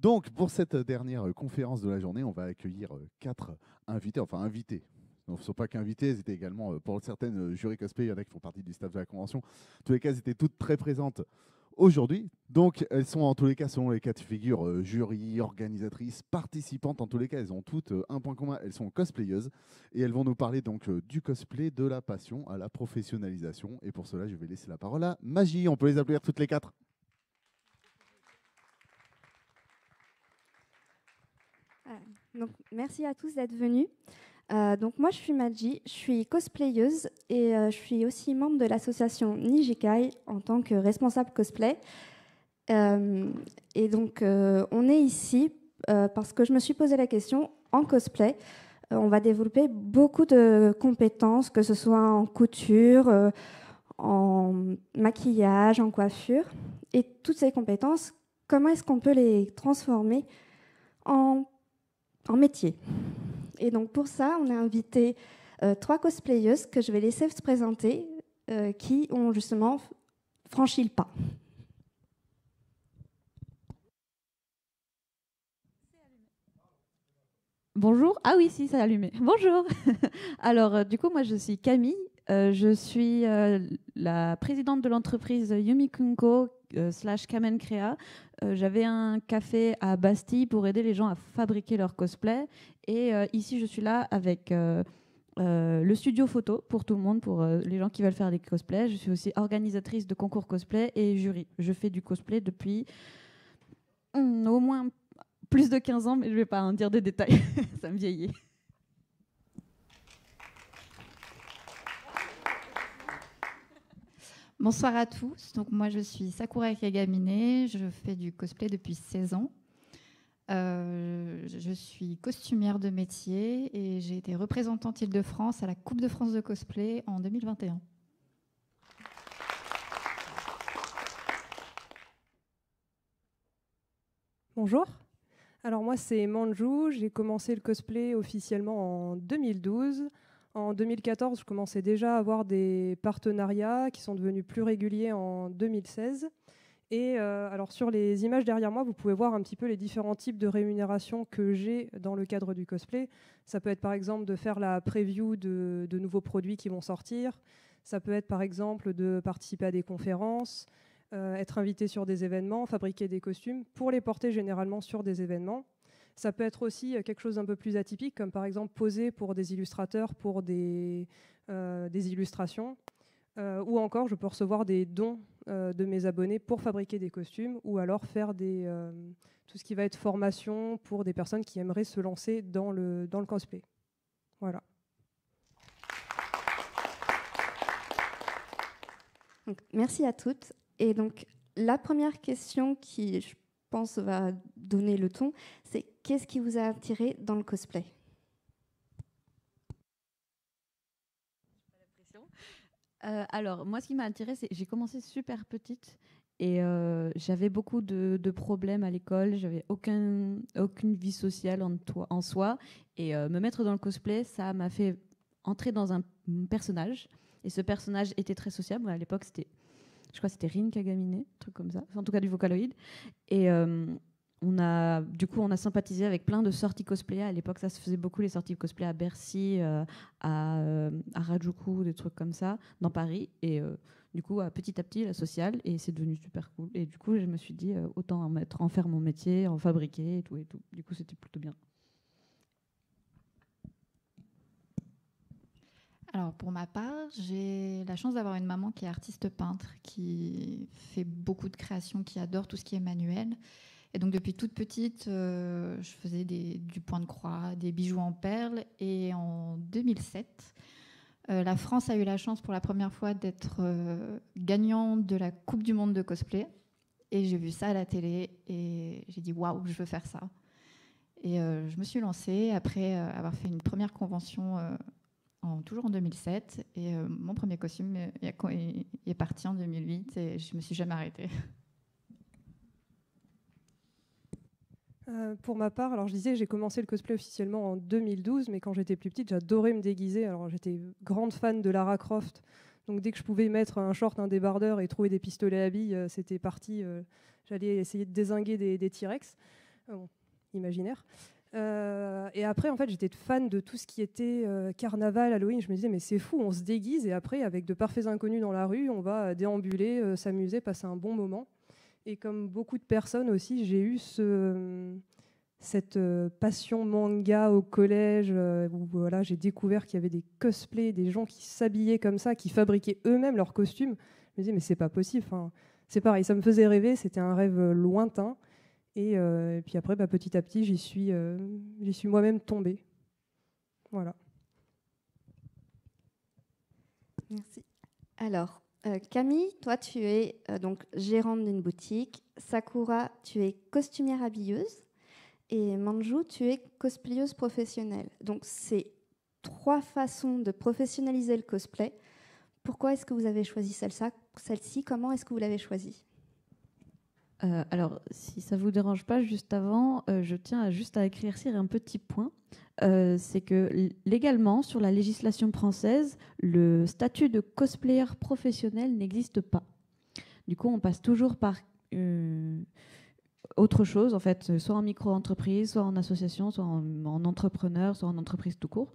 Donc, pour cette dernière conférence de la journée, on va accueillir 4 invités, enfin invités. Non, ce ne sont pas qu'invités, elles étaient également, pour certaines jurys cosplay, il y en a qui font partie du staff de la convention. En tous les cas, elles étaient toutes très présentes aujourd'hui. Donc, elles sont en tous les cas, selon les cas de figure, jury, organisatrices, participantes. En tous les cas, elles ont toutes un point commun, elles sont cosplayeuses. Et elles vont nous parler donc du cosplay, de la passion à la professionnalisation. Et pour cela, je vais laisser la parole à Magie. On peut les applaudir toutes les 4. Donc, merci à tous d'être venus. Donc moi, je suis Madji, je suis cosplayeuse et je suis aussi membre de l'association Nijikai en tant que responsable cosplay. Et donc, on est ici parce que je me suis posé la question, en cosplay, on va développer beaucoup de compétences, que ce soit en couture, en maquillage, en coiffure. Et toutes ces compétences, comment est-ce qu'on peut les transformer en métier? Et donc pour ça, on a invité 3 cosplayeuses que je vais laisser se présenter, qui ont justement franchi le pas. Bonjour. Ah oui, si, ça a allumé. Bonjour. Alors, du coup, moi, je suis Camille. Je suis la présidente de l'entreprise Yumikunko / Kamen Crea. J'avais un café à Bastille pour aider les gens à fabriquer leur cosplay. Et ici, je suis là avec le studio photo pour tout le monde, pour les gens qui veulent faire des cosplays. Je suis aussi organisatrice de concours cosplay et jury. Je fais du cosplay depuis au moins plus de 15 ans, mais je ne vais pas en dire des détails. Ça me vieillit. Bonsoir à tous. Donc moi, je suis Sakura Kagamine. Je fais du cosplay depuis 16 ans. Je suis costumière de métier et j'ai été représentante Île-de-France à la Coupe de France de cosplay en 2021. Bonjour. Alors moi, c'est Manju. J'ai commencé le cosplay officiellement en 2012. En 2014, je commençais déjà à avoir des partenariats qui sont devenus plus réguliers en 2016. Et alors sur les images derrière moi, vous pouvez voir un petit peu les différents types de rémunération que j'ai dans le cadre du cosplay. Ça peut être par exemple de faire la preview de nouveaux produits qui vont sortir. Ça peut être par exemple de participer à des conférences, être invité sur des événements, fabriquer des costumes pour les porter généralement sur des événements. Ça peut être aussi quelque chose d'un peu plus atypique, comme par exemple poser pour des illustrateurs pour des illustrations. Ou encore, je peux recevoir des dons de mes abonnés pour fabriquer des costumes, ou alors faire tout ce qui va être formation pour des personnes qui aimeraient se lancer dans le cosplay. Voilà. Donc, merci à toutes. Et donc, la première question qui, je pense, va donner le ton, c'est qu'est-ce qui vous a attiré dans le cosplay ? Alors, moi, ce qui m'a attirée, c'est j'ai commencé super petite et j'avais beaucoup de problèmes à l'école. J'avais aucune vie sociale en soi. Et me mettre dans le cosplay, ça m'a fait entrer dans un personnage. Et ce personnage était très sociable. À l'époque, je crois que c'était Rin Kagamine, un truc comme ça. Enfin, en tout cas, du Vocaloid. Et on a sympathisé avec plein de sorties cosplay. À l'époque, ça se faisait beaucoup, les sorties cosplay à Bercy, à Harajuku, des trucs comme ça, dans Paris. Et du coup, petit à petit, la sociale, et c'est devenu super cool. Et du coup, je me suis dit, autant en faire mon métier, en fabriquer et tout. Et tout. Du coup, c'était plutôt bien. Alors pour ma part, j'ai la chance d'avoir une maman qui est artiste peintre, qui fait beaucoup de créations, qui adore tout ce qui est manuel. Et donc depuis toute petite, je faisais du point de croix, des bijoux en perles. Et en 2007, la France a eu la chance pour la première fois d'être gagnant de la Coupe du Monde de cosplay. Et j'ai vu ça à la télé et j'ai dit waouh, je veux faire ça. Et je me suis lancée après avoir fait une première convention toujours en 2007. Et mon premier costume est parti en 2008 et je ne me suis jamais arrêtée. Pour ma part, alors je disais, j'ai commencé le cosplay officiellement en 2012, mais quand j'étais plus petite, j'adorais me déguiser. Alors j'étais grande fan de Lara Croft, donc dès que je pouvais mettre un short, un débardeur et trouver des pistolets à billes, c'était parti. J'allais essayer de dézinguer des T-Rex. imaginaire. Et après, en fait, j'étais fan de tout ce qui était carnaval, Halloween. Je me disais, mais c'est fou, on se déguise et après, avec de parfaits inconnus dans la rue, on va déambuler, s'amuser, passer un bon moment. Et comme beaucoup de personnes aussi, j'ai eu cette passion manga au collège, où voilà, j'ai découvert qu'il y avait des cosplays, des gens qui s'habillaient comme ça, qui fabriquaient eux-mêmes leurs costumes. Je me disais, mais c'est pas possible. Enfin, c'est pareil, ça me faisait rêver, c'était un rêve lointain. Et puis après, petit à petit, j'y suis moi-même tombée. Voilà. Merci. Alors, Camille, toi, tu es donc gérante d'une boutique. Sakura, tu es costumière habilleuse. Et Manju, tu es cosplayeuse professionnelle. Donc, c'est 3 façons de professionnaliser le cosplay. Pourquoi est-ce que vous avez choisi celle-ci? Comment est-ce que vous l'avez choisie? Alors, si ça ne vous dérange pas, juste avant, je tiens juste à éclaircir un petit point. C'est que légalement, sur la législation française, le statut de cosplayer professionnel n'existe pas. Du coup, on passe toujours par autre chose, en fait, soit en micro-entreprise, soit en association, soit en entrepreneur, soit en entreprise tout court.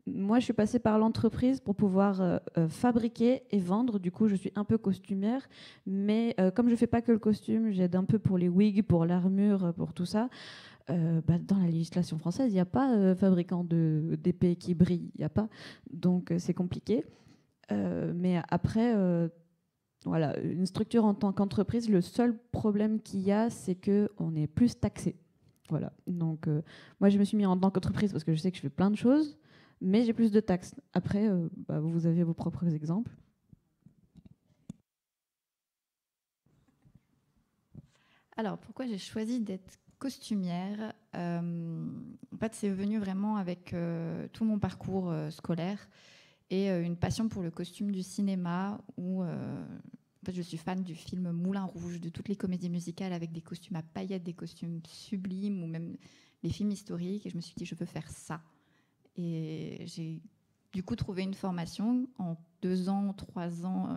Moi, je suis passée par l'entreprise pour pouvoir fabriquer et vendre. Du coup, je suis un peu costumière. Mais comme je ne fais pas que le costume, j'aide un peu pour les wigs, pour l'armure, pour tout ça. Dans la législation française, il n'y a pas fabricant d'épées qui brillent. Il n'y a pas. Donc, c'est compliqué. Mais après, voilà, une structure en tant qu'entreprise, le seul problème qu'il y a, c'est qu'on est plus taxé. Voilà. Donc, moi, je me suis mis en tant qu'entreprise parce que je sais que je fais plein de choses. Mais j'ai plus de taxes. Après, vous avez vos propres exemples. Alors, pourquoi j'ai choisi d'être costumière? En fait, c'est venu vraiment avec tout mon parcours scolaire et une passion pour le costume du cinéma où en fait, je suis fan du film Moulin Rouge, de toutes les comédies musicales avec des costumes à paillettes, des costumes sublimes ou même les films historiques. Et je me suis dit, je veux faire ça. Et j'ai du coup trouvé une formation en 2 ans, 3 ans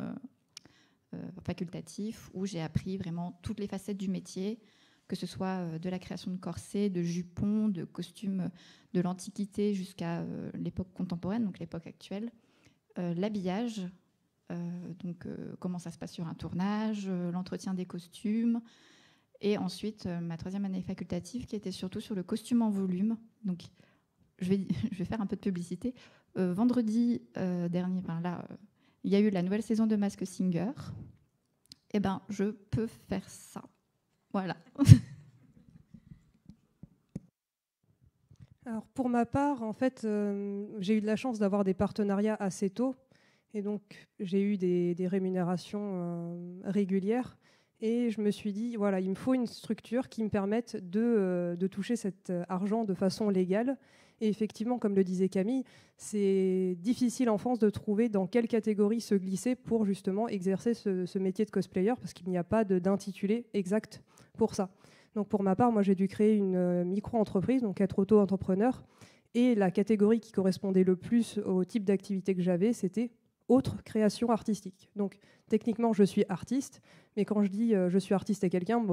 facultatif où j'ai appris vraiment toutes les facettes du métier, que ce soit de la création de corsets, de jupons, de costumes de l'Antiquité jusqu'à l'époque contemporaine, donc l'époque actuelle, l'habillage, comment ça se passe sur un tournage, l'entretien des costumes, et ensuite ma 3e année facultative qui était surtout sur le costume en volume. Donc je vais faire un peu de publicité. Vendredi dernier, il y a eu la nouvelle saison de Masked Singer. Eh ben, je peux faire ça. Voilà. Alors pour ma part, en fait, j'ai eu de la chance d'avoir des partenariats assez tôt. Et donc, j'ai eu des rémunérations régulières. Et je me suis dit, voilà, il me faut une structure qui me permette de toucher cet argent de façon légale. Et effectivement, comme le disait Camille, c'est difficile en France de trouver dans quelle catégorie se glisser pour justement exercer ce métier de cosplayer, parce qu'il n'y a pas d'intitulé exact pour ça. Donc pour ma part, moi j'ai dû créer une micro-entreprise, donc être auto-entrepreneur. Et la catégorie qui correspondait le plus au type d'activité que j'avais, c'était autre création artistique. Donc techniquement, je suis artiste, mais quand je dis je suis artiste à quelqu'un,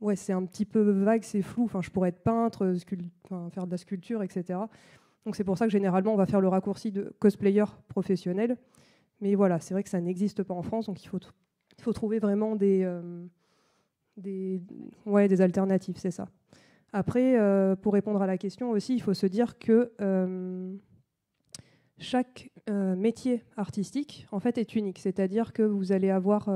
ouais, c'est un petit peu vague, c'est flou. Enfin, je pourrais être peintre, faire de la sculpture, etc. Donc c'est pour ça que généralement, on va faire le raccourci de cosplayer professionnel. Mais voilà, c'est vrai que ça n'existe pas en France, donc il faut trouver vraiment des alternatives, c'est ça. Après, pour répondre à la question aussi, il faut se dire que chaque métier artistique, en fait, est unique. C'est-à-dire que vous allez avoir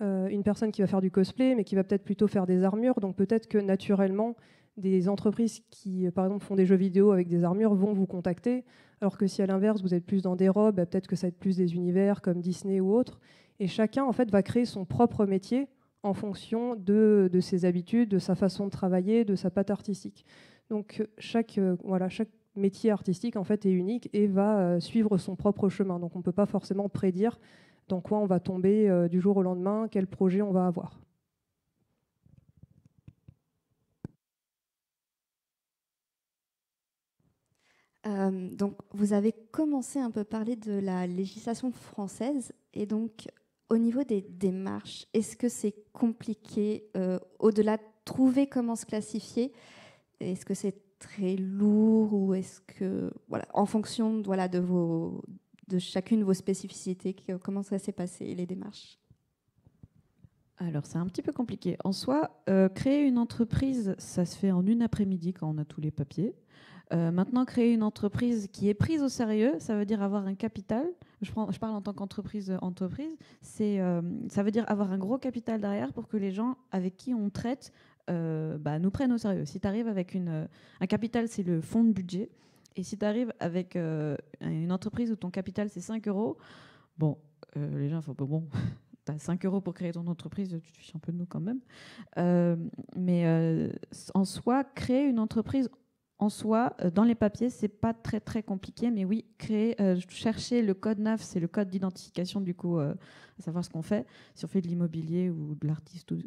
une personne qui va faire du cosplay, mais qui va peut-être plutôt faire des armures. Donc peut-être que naturellement, des entreprises qui, par exemple, font des jeux vidéo avec des armures vont vous contacter. Alors que si à l'inverse, vous êtes plus dans des robes, peut-être que ça va être plus des univers comme Disney ou autre. Et chacun, en fait, va créer son propre métier en fonction de ses habitudes, de sa façon de travailler, de sa patte artistique. Donc chaque métier artistique, en fait, est unique et va suivre son propre chemin. Donc on ne peut pas forcément prédire dans quoi on va tomber du jour au lendemain, quel projet on va avoir. Donc, vous avez commencé un peu à parler de la législation française. Et donc, au niveau des démarches, est-ce que c'est compliqué, au-delà de trouver comment se classifier? Est-ce que c'est très lourd ou est-ce que, voilà, en fonction voilà, de chacune de vos spécificités, comment ça s'est passé, les démarches? Alors, c'est un petit peu compliqué. En soi, créer une entreprise, ça se fait en une après-midi quand on a tous les papiers. Maintenant, créer une entreprise qui est prise au sérieux, ça veut dire avoir un capital. Je parle en tant qu'entreprise. Ça veut dire avoir un gros capital derrière pour que les gens avec qui on traite nous prennent au sérieux. Si tu arrives avec un capital, c'est le fonds de budget. Et si tu arrives avec une entreprise où ton capital, c'est 5 euros, bon, les gens font bon. Tu as 5 euros pour créer ton entreprise, tu te fiches un peu de nous quand même. Mais en soi, créer une entreprise en soi, dans les papiers, c'est pas très très compliqué, mais oui, chercher le code NAF, c'est le code d'identification du coup, à savoir ce qu'on fait, si on fait de l'immobilier ou de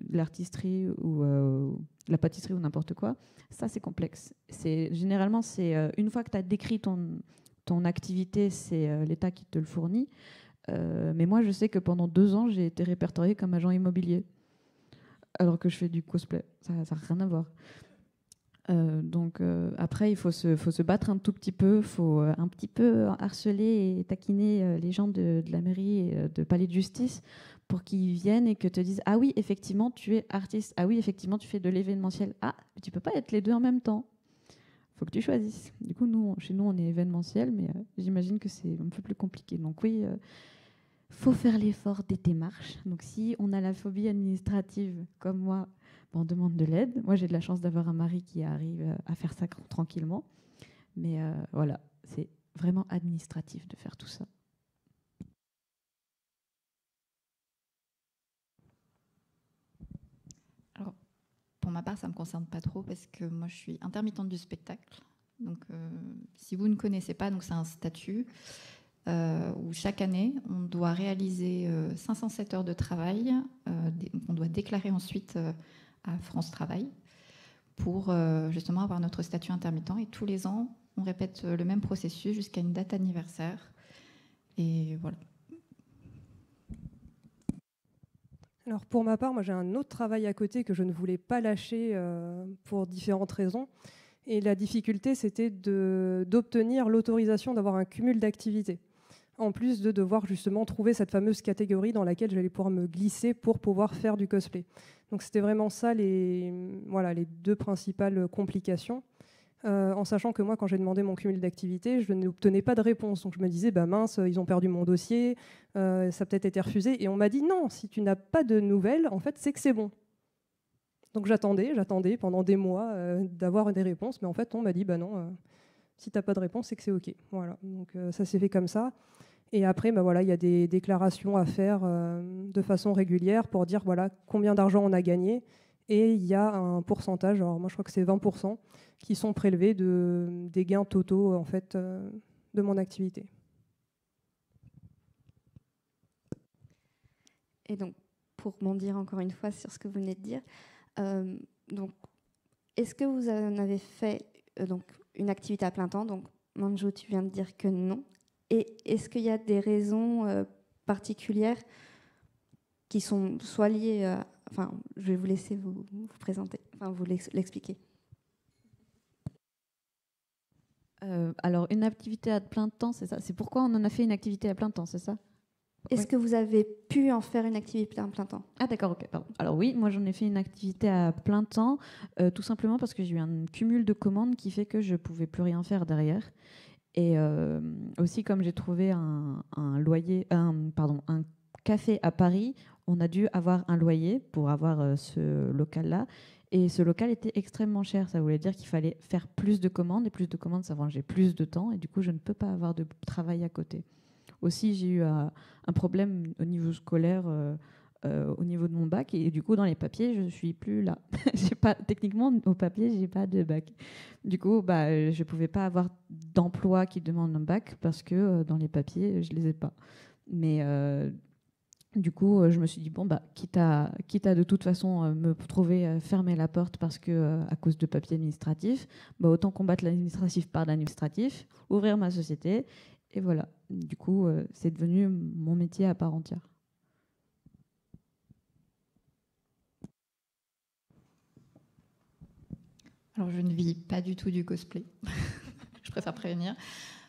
l'artisterie ou de la pâtisserie ou n'importe quoi, ça c'est complexe. Généralement, c'est une fois que tu as décrit ton activité, c'est l'État qui te le fournit. Mais moi, je sais que pendant 2 ans, j'ai été répertoriée comme agent immobilier, alors que je fais du cosplay. Ça n'a rien à voir. Donc après, il faut se battre un tout petit peu, il faut un petit peu harceler et taquiner les gens de la mairie et de palais de justice pour qu'ils viennent et que te disent « Ah oui, effectivement, tu es artiste. Ah oui, effectivement, tu fais de l'événementiel. Ah, mais tu peux pas être les deux en même temps. Il faut que tu choisisses. » Du coup, chez nous, on est événementiel, mais j'imagine que c'est un peu plus compliqué. Donc oui, faut faire l'effort des démarches. Donc si on a la phobie administrative, comme moi, on demande de l'aide. Moi, j'ai de la chance d'avoir un mari qui arrive à faire ça tranquillement. Mais voilà, c'est vraiment administratif de faire tout ça. Alors, pour ma part, ça ne me concerne pas trop parce que moi, je suis intermittente du spectacle. Donc, si vous ne connaissez pas, donc c'est un statut où chaque année, on doit réaliser 507 heures de travail. On doit déclarer ensuite à France Travail pour justement avoir notre statut intermittent. Et tous les ans, on répète le même processus jusqu'à une date anniversaire. Et voilà. Alors pour ma part, moi j'ai un autre travail à côté que je ne voulais pas lâcher pour différentes raisons. Et la difficulté, c'était d'obtenir l'autorisation d'avoir un cumul d'activités. En plus de devoir justement trouver cette fameuse catégorie dans laquelle j'allais pouvoir me glisser pour pouvoir faire du cosplay. Donc c'était vraiment ça les 2 principales complications. En sachant que moi, quand j'ai demandé mon cumul d'activités, je n'obtenais pas de réponse. Donc je me disais, mince, ils ont perdu mon dossier, ça a peut-être été refusé. Et on m'a dit, non, si tu n'as pas de nouvelles, en fait, c'est que c'est bon. Donc j'attendais pendant des mois d'avoir des réponses. Mais en fait, on m'a dit, non, si tu n'as pas de réponse, c'est que c'est OK. Voilà. Donc ça s'est fait comme ça. Et après, il y a des déclarations à faire de façon régulière pour dire combien d'argent on a gagné. Et il y a un pourcentage, alors moi je crois que c'est 20%, qui sont prélevés des gains totaux en fait, de mon activité. Et donc, pour rebondir encore une fois sur ce que vous venez de dire, donc, est-ce que vous en avez fait donc, une activité à plein temps? Donc, Manju, tu viens de dire que non. Et est-ce qu'il y a des raisons particulières qui sont soit liées à... Enfin, je vais vous laisser vous présenter, vous l'expliquer. Alors, une activité à plein temps, c'est ça? C'est pourquoi on en a fait une activité à plein temps, c'est ça? Est-ce que vous avez pu en faire une activité à plein temps? Ah d'accord, ok, pardon. Alors oui, moi j'en ai fait une activité à plein temps, tout simplement parce que j'ai eu un cumul de commandes qui fait que je ne pouvais plus rien faire derrière. Et aussi, comme j'ai trouvé un café à Paris, on a dû avoir un loyer pour avoir ce local-là. Et ce local était extrêmement cher. Ça voulait dire qu'il fallait faire plus de commandes. Et plus de commandes, ça mangeait plus de temps. Et du coup, je ne peux pas avoir de travail à côté. Aussi, j'ai eu un problème au niveau scolaire, au niveau de mon bac. Et du coup, dans les papiers, je ne suis plus là. Techniquement, au papier, je n'ai pas de bac. Du coup, je ne pouvais pas avoir d'emploi qui demande un bac parce que dans les papiers, je ne les ai pas. Mais du coup, je me suis dit, quitte à de toute façon me trouver fermer la porte parce que à cause de papiers administratifs, autant combattre l'administratif par l'administratif, ouvrir ma société. Et voilà, du coup, c'est devenu mon métier à part entière. Alors, je ne vis pas du tout du cosplay. Je préfère prévenir.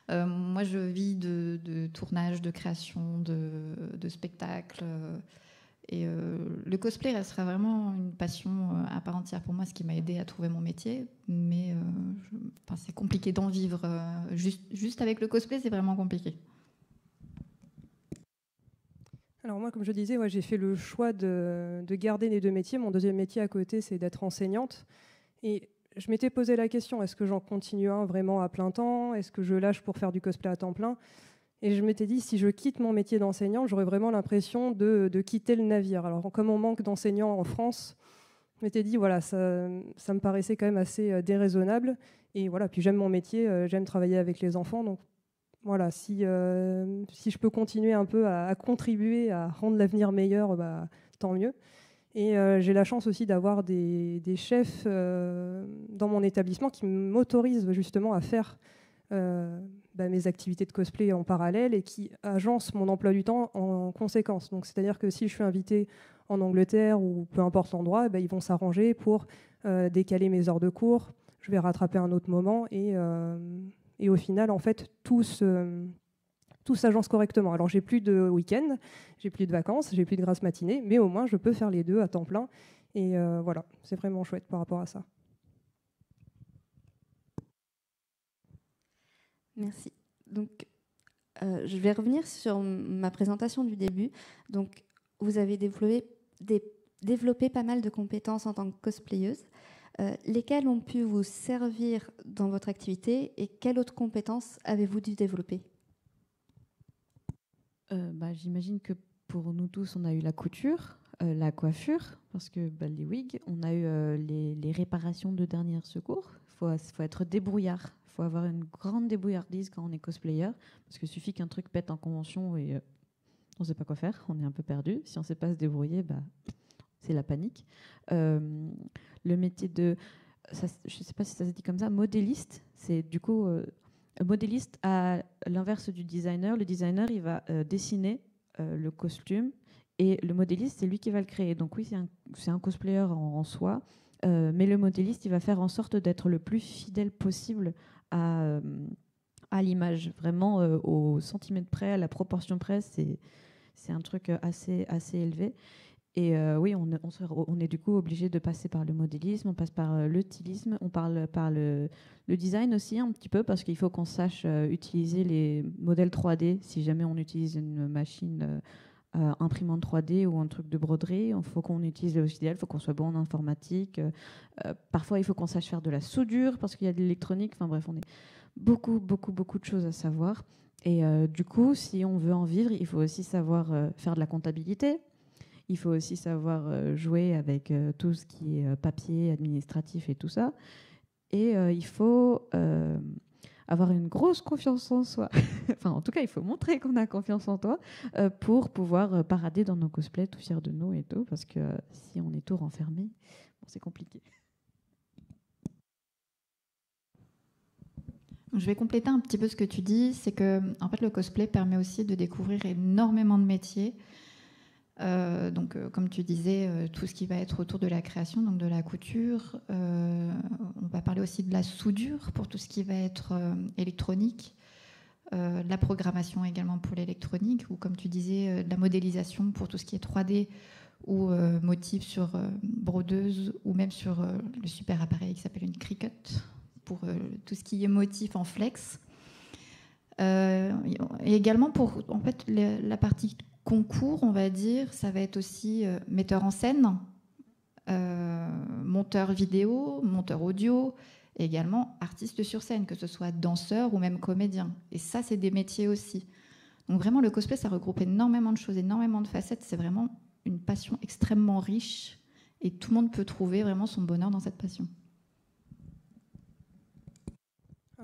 Moi, je vis de tournage, de création, de spectacles. Et le cosplay restera vraiment une passion à part entière pour moi, ce qui m'a aidé à trouver mon métier. Mais c'est compliqué d'en vivre. Juste avec le cosplay, c'est vraiment compliqué. Alors moi, comme je disais, j'ai fait le choix de garder les deux métiers. Mon deuxième métier à côté, c'est d'être enseignante. Et je m'étais posé la question, est-ce que j'en continue un vraiment à plein temps? Est-ce que je lâche pour faire du cosplay à temps plein? Et je m'étais dit, si je quitte mon métier d'enseignant, j'aurais vraiment l'impression de quitter le navire. Alors, comme on manque d'enseignants en France, je m'étais dit, voilà, ça me paraissait quand même assez déraisonnable. Et voilà, puis j'aime mon métier, j'aime travailler avec les enfants. Donc, voilà, si je peux continuer un peu à contribuer à rendre l'avenir meilleur, tant mieux. Et j'ai la chance aussi d'avoir des chefs dans mon établissement qui m'autorisent justement à faire mes activités de cosplay en parallèle et qui agencent mon emploi du temps en conséquence. Donc, c'est-à-dire que si je suis invitée en Angleterre ou peu importe l'endroit, ils vont s'arranger pour décaler mes heures de cours. Je vais rattraper un autre moment et au final, en fait, tout s'agence correctement. Alors, j'ai plus de week-end, j'ai plus de vacances, j'ai plus de grasse matinée, mais au moins, je peux faire les deux à temps plein. Et voilà, c'est vraiment chouette par rapport à ça. Merci. Donc, je vais revenir sur ma présentation du début. Donc, vous avez développé pas mal de compétences en tant que cosplayeuse. Lesquelles ont pu vous servir dans votre activité et quelles autres compétences avez-vous dû développer? J'imagine que pour nous tous, on a eu la couture, la coiffure, parce que les wigs, on a eu les réparations de dernier secours. Faut être débrouillard. Il faut avoir une grande débrouillardise quand on est cosplayer, parce qu'il suffit qu'un truc pète en convention et on ne sait pas quoi faire, on est un peu perdu. Si on ne sait pas se débrouiller, c'est la panique. Le métier de, je ne sais pas si ça se dit comme ça, modéliste, c'est du coup modéliste à l'inverse du designer. Le designer, il va dessiner le costume et le modéliste, c'est lui qui va le créer. Donc oui, c'est un cosplayer en soi, mais le modéliste, il va faire en sorte d'être le plus fidèle possible à l'image, vraiment au centimètre près, à la proportion près. C'est un truc assez élevé. Et oui, on est du coup obligé de passer par le modélisme, on passe par le stylisme, on parle par le design aussi un petit peu, parce qu'il faut qu'on sache utiliser les modèles 3D si jamais on utilise une machine imprimante 3D ou un truc de broderie. Il faut qu'on utilise les logiciels, il faut qu'on soit bon en informatique. Parfois, il faut qu'on sache faire de la soudure parce qu'il y a de l'électronique. Enfin bref, on est beaucoup de choses à savoir. Et du coup, si on veut en vivre, il faut aussi savoir faire de la comptabilité. Il faut aussi savoir jouer avec tout ce qui est papier, administratif et tout ça. Et il faut avoir une grosse confiance en soi. Enfin, en tout cas, il faut montrer qu'on a confiance en toi pour pouvoir parader dans nos cosplays tout fiers de nous et tout. Parce que si on est tout renfermé, c'est compliqué. Je vais compléter un petit peu ce que tu dis. C'est que en fait, le cosplay permet aussi de découvrir énormément de métiers. Comme tu disais, tout ce qui va être autour de la création, donc de la couture. On va parler aussi de la soudure pour tout ce qui va être électronique, de la programmation également pour l'électronique, ou comme tu disais, de la modélisation pour tout ce qui est 3D ou motif sur brodeuse, ou même sur le super appareil qui s'appelle une Cricut pour tout ce qui est motif en flex. Et également pour en fait la partie concours, on va dire, ça va être aussi metteur en scène, monteur vidéo, monteur audio, et également artiste sur scène, que ce soit danseur ou même comédien. Et ça, c'est des métiers aussi. Donc vraiment, le cosplay, ça regroupe énormément de choses, énormément de facettes. C'est vraiment une passion extrêmement riche et tout le monde peut trouver vraiment son bonheur dans cette passion.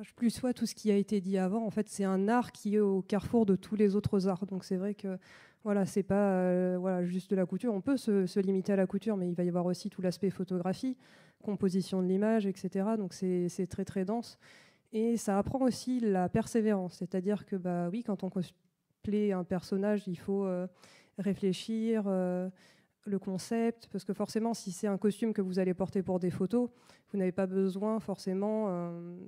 Je plus sois tout ce qui a été dit avant. En fait, c'est un art qui est au carrefour de tous les autres arts. Donc c'est vrai que c'est pas juste de la couture. On peut se limiter à la couture, mais il va y avoir aussi tout l'aspect photographie, composition de l'image, etc. Donc c'est très très dense. Et ça apprend aussi la persévérance. C'est-à-dire que quand on cosplay un personnage, il faut réfléchir, le concept, parce que forcément, si c'est un costume que vous allez porter pour des photos, vous n'avez pas besoin forcément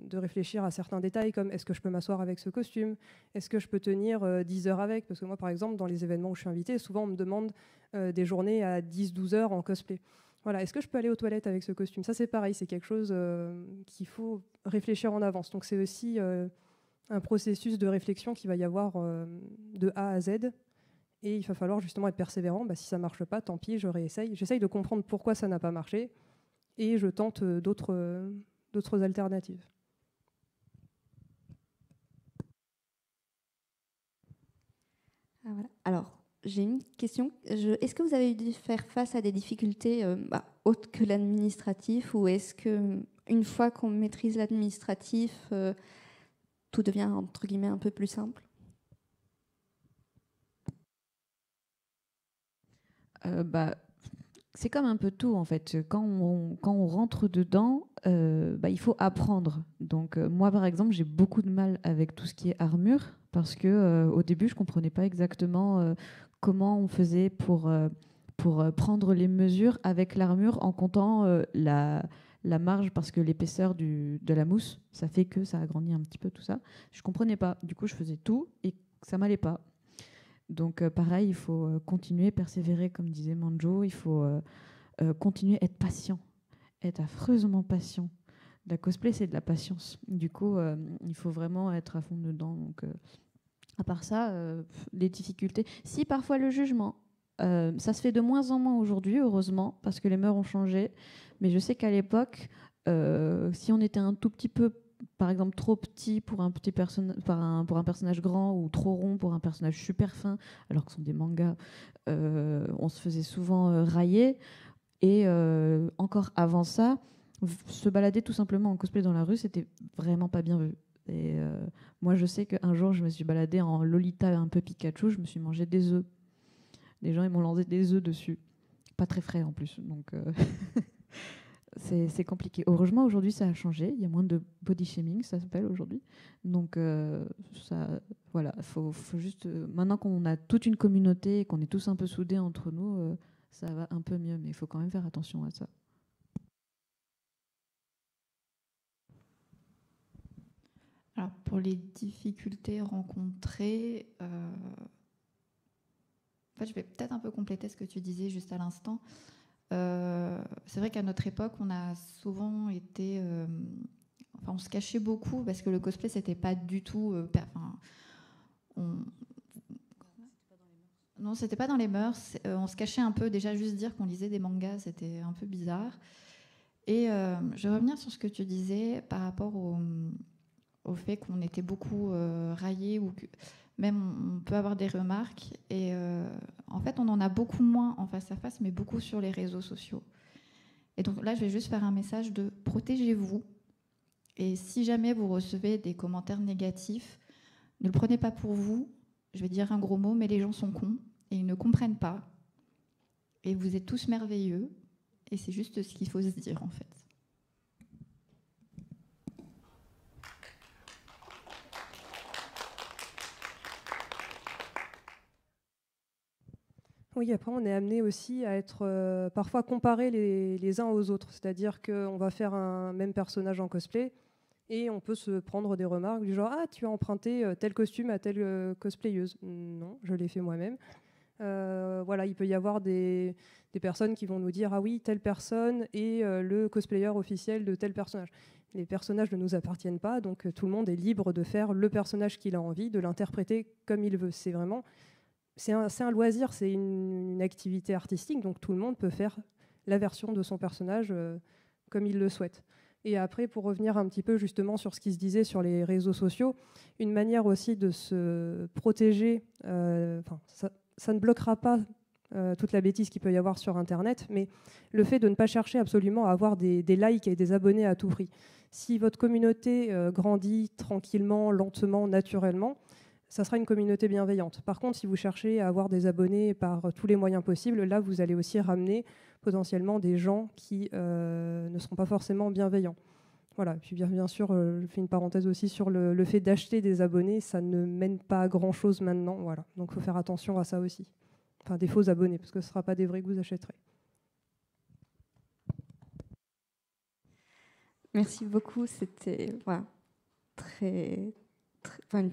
de réfléchir à certains détails comme est-ce que je peux m'asseoir avec ce costume, est-ce que je peux tenir 10 heures avec, parce que moi, par exemple, dans les événements où je suis invitée, souvent on me demande des journées à 10-12 heures en cosplay. Voilà, est-ce que je peux aller aux toilettes avec ce costume? Ça, c'est pareil, c'est quelque chose qu'il faut réfléchir en avance. Donc, c'est aussi un processus de réflexion qu'il va y avoir de A à Z. Et il va falloir justement être persévérant. Si ça ne marche pas, tant pis, je réessaye. J'essaye de comprendre pourquoi ça n'a pas marché et je tente d'autres alternatives. Ah, voilà. Alors, j'ai une question. Est-ce que vous avez dû faire face à des difficultés autres que l'administratif, ou est-ce qu'une fois qu'on maîtrise l'administratif, tout devient entre guillemets un peu plus simple? C'est comme un peu tout en fait. Quand on rentre dedans, il faut apprendre. Donc moi par exemple, j'ai beaucoup de mal avec tout ce qui est armure parce que au début, je comprenais pas exactement comment on faisait pour prendre les mesures avec l'armure en comptant la marge, parce que l'épaisseur de la mousse, ça fait que ça agrandit un petit peu tout ça. Je comprenais pas. Du coup, je faisais tout et ça m'allait pas. Donc pareil, il faut continuer, persévérer, comme disait Manjo. Il faut continuer, être patient, être affreusement patient. La cosplay, c'est de la patience. Du coup, il faut vraiment être à fond dedans. Donc, à part ça, les difficultés. Si parfois le jugement, ça se fait de moins en moins aujourd'hui, heureusement, parce que les mœurs ont changé. Mais je sais qu'à l'époque, si on était un tout petit peu, par exemple, trop petit pour un pour un personnage grand, ou trop rond pour un personnage super fin, alors que ce sont des mangas, on se faisait souvent railler. Et encore avant ça, se balader tout simplement en cosplay dans la rue, c'était vraiment pas bien vu. Et moi, je sais qu'un jour, je me suis baladée en Lolita un peu Pikachu, je me suis mangé des œufs. Les gens, ils m'ont lancé des œufs dessus. Pas très frais en plus, donc c'est compliqué. Heureusement, aujourd'hui, ça a changé. Il y a moins de body shaming, ça s'appelle aujourd'hui. Donc, voilà, faut juste... maintenant qu'on a toute une communauté et qu'on est tous un peu soudés entre nous, ça va un peu mieux, mais il faut quand même faire attention à ça. Alors, pour les difficultés rencontrées, en fait, je vais peut-être un peu compléter ce que tu disais juste à l'instant. C'est vrai qu'à notre époque, on a souvent été... on se cachait beaucoup parce que le cosplay, c'était pas du tout... Non, c'était pas dans les mœurs. On se cachait un peu. Déjà, juste dire qu'on lisait des mangas, c'était un peu bizarre. Et je vais revenir sur ce que tu disais par rapport au fait qu'on était beaucoup raillés, ou que même on peut avoir des remarques. Et en fait, on en a beaucoup moins en face à face, mais beaucoup sur les réseaux sociaux. Et donc là, je vais juste faire un message de protégez-vous. Et si jamais vous recevez des commentaires négatifs, ne le prenez pas pour vous. Je vais dire un gros mot, mais les gens sont cons et ils ne comprennent pas. Et vous êtes tous merveilleux. Et c'est juste ce qu'il faut se dire, en fait. Oui, après, on est amené aussi à être parfois comparés les uns aux autres. C'est-à-dire qu'on va faire un même personnage en cosplay et on peut se prendre des remarques du genre « Ah, tu as emprunté tel costume à telle cosplayeuse ». Non, je l'ai fait moi-même. Voilà, il peut y avoir des personnes qui vont nous dire « Ah oui, telle personne est le cosplayer officiel de tel personnage ». Les personnages ne nous appartiennent pas, donc tout le monde est libre de faire le personnage qu'il a envie, de l'interpréter comme il veut. C'est vraiment... C'est un loisir, c'est une activité artistique, donc tout le monde peut faire la version de son personnage comme il le souhaite. Et après, pour revenir un petit peu justement sur ce qui se disait sur les réseaux sociaux, une manière aussi de se protéger, ça ne bloquera pas toute la bêtise qu'il peut y avoir sur Internet, mais le fait de ne pas chercher absolument à avoir des likes et des abonnés à tout prix. Si votre communauté grandit tranquillement, lentement, naturellement, ça sera une communauté bienveillante. Par contre, si vous cherchez à avoir des abonnés par tous les moyens possibles, là, vous allez aussi ramener potentiellement des gens qui ne seront pas forcément bienveillants. Voilà. Puis bien sûr, je fais une parenthèse aussi sur le fait d'acheter des abonnés. Ça ne mène pas à grand-chose maintenant. Voilà. Donc, il faut faire attention à ça aussi. enfin des faux abonnés, parce que ce ne sera pas des vrais que vous achèterez. Merci beaucoup, c'était voilà, une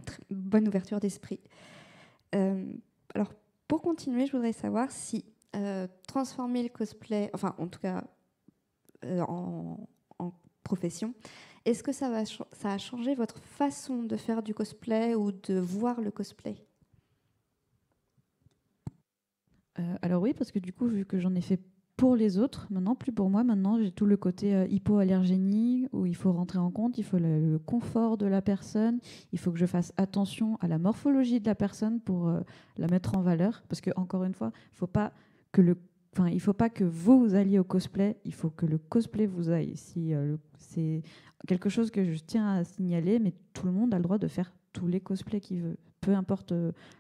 très bonne ouverture d'esprit. Alors, pour continuer, je voudrais savoir si transformer le cosplay, enfin en tout cas en profession, est-ce que ça a changé votre façon de faire du cosplay ou de voir le cosplay? Alors oui, parce que du coup, vu que j'en ai fait pour les autres, maintenant, plus pour moi, maintenant, j'ai tout le côté hypoallergénie, où il faut rentrer en compte, il faut le confort de la personne, il faut que je fasse attention à la morphologie de la personne pour la mettre en valeur, parce que encore une fois, il ne faut pas que vous alliez au cosplay, il faut que le cosplay vous aille. C'est quelque chose que je tiens à signaler, mais tout le monde a le droit de faire tous les cosplays qu'il veut. Peu importe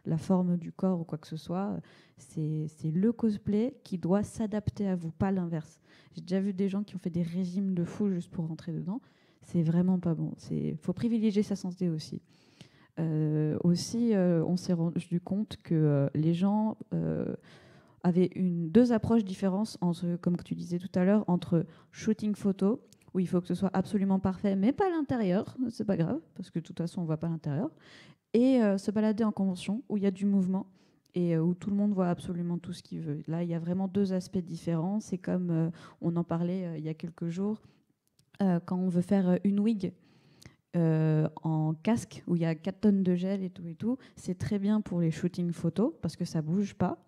la forme du corps ou quoi que ce soit, c'est le cosplay qui doit s'adapter à vous, pas l'inverse. J'ai déjà vu des gens qui ont fait des régimes de fou juste pour rentrer dedans. C'est vraiment pas bon. Il faut privilégier sa santé aussi. On s'est rendu compte que les gens avaient deux approches différentes, comme tu disais tout à l'heure, entre shooting photo, où il faut que ce soit absolument parfait, mais pas l'intérieur, c'est pas grave, parce que de toute façon, on voit pas l'intérieur, et se balader en convention, où il y a du mouvement, et où tout le monde voit absolument tout ce qu'il veut. Là, il y a vraiment deux aspects différents. C'est comme on en parlait il y a quelques jours, quand on veut faire une wig en casque, où il y a 4 tonnes de gel et tout, c'est très bien pour les shootings photos, parce que ça bouge pas,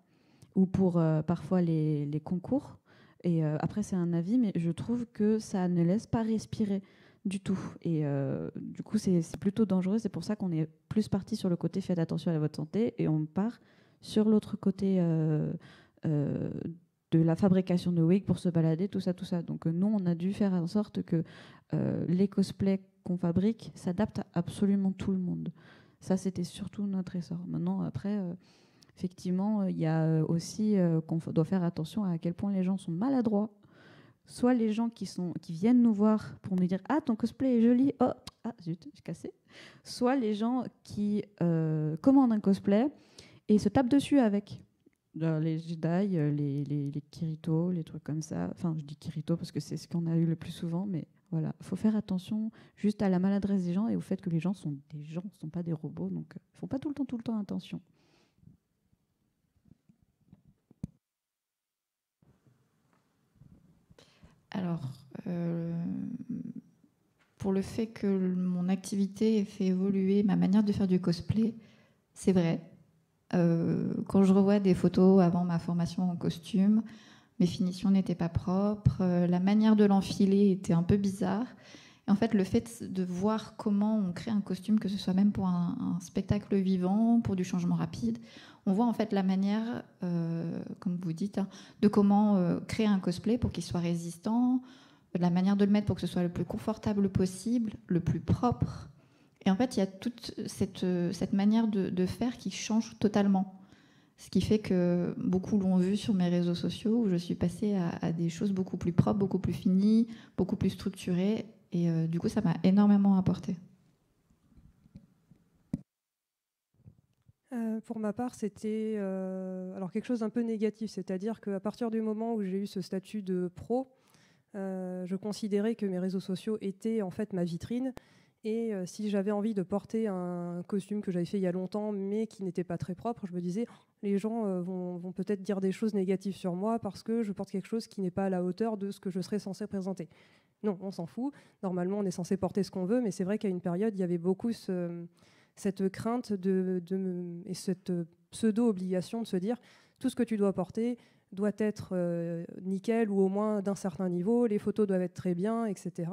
ou pour parfois les concours. Et après, c'est un avis, mais je trouve que ça ne laisse pas respirer du tout. Et du coup, c'est plutôt dangereux. C'est pour ça qu'on est plus parti sur le côté faites attention à votre santé, et on part sur l'autre côté de la fabrication de wigs pour se balader, tout ça. Donc nous, on a dû faire en sorte que les cosplays qu'on fabrique s'adaptent à absolument tout le monde. Ça, c'était surtout notre essor. Maintenant, après... effectivement, il y a aussi qu'on doit faire attention à quel point les gens sont maladroits. Soit les gens qui viennent nous voir pour nous dire « Ah, ton cosplay est joli. Oh, ah, zut, j'ai cassé. » Soit les gens qui commandent un cosplay et se tapent dessus avec. Les Jedi, les Kirito, les trucs comme ça. Enfin, je dis Kirito parce que c'est ce qu'on a eu le plus souvent, mais voilà. Il faut faire attention juste à la maladresse des gens et au fait que les gens sont des gens, ne sont pas des robots. Donc, ils ne font pas tout le temps attention. Alors, pour le fait que mon activité ait fait évoluer ma manière de faire du cosplay, c'est vrai. Quand je revois des photos avant ma formation en costume, mes finitions n'étaient pas propres, la manière de l'enfiler était un peu bizarre. Et en fait, le fait de voir comment on crée un costume, que ce soit même pour un spectacle vivant, pour du changement rapide, on voit en fait la manière, comme vous dites, hein, de comment créer un cosplay pour qu'il soit résistant, la manière de le mettre pour que ce soit le plus confortable possible, le plus propre. Et en fait, il y a toute cette manière de faire qui change totalement. Ce qui fait que beaucoup l'ont vu sur mes réseaux sociaux, où je suis passée à des choses beaucoup plus propres, beaucoup plus finies, beaucoup plus structurées. Et du coup, ça m'a énormément apporté. Pour ma part, c'était alors quelque chose d'un peu négatif, c'est-à-dire qu'à partir du moment où j'ai eu ce statut de pro, je considérais que mes réseaux sociaux étaient en fait ma vitrine. Et si j'avais envie de porter un costume que j'avais fait il y a longtemps, mais qui n'était pas très propre, je me disais, les gens vont peut-être dire des choses négatives sur moi parce que je porte quelque chose qui n'est pas à la hauteur de ce que je serais censé présenter. Non, on s'en fout. Normalement, on est censé porter ce qu'on veut, mais c'est vrai qu'à une période, il y avait beaucoup cette crainte et cette pseudo-obligation de se dire, tout ce que tu dois porter doit être nickel ou au moins d'un certain niveau, les photos doivent être très bien, etc.,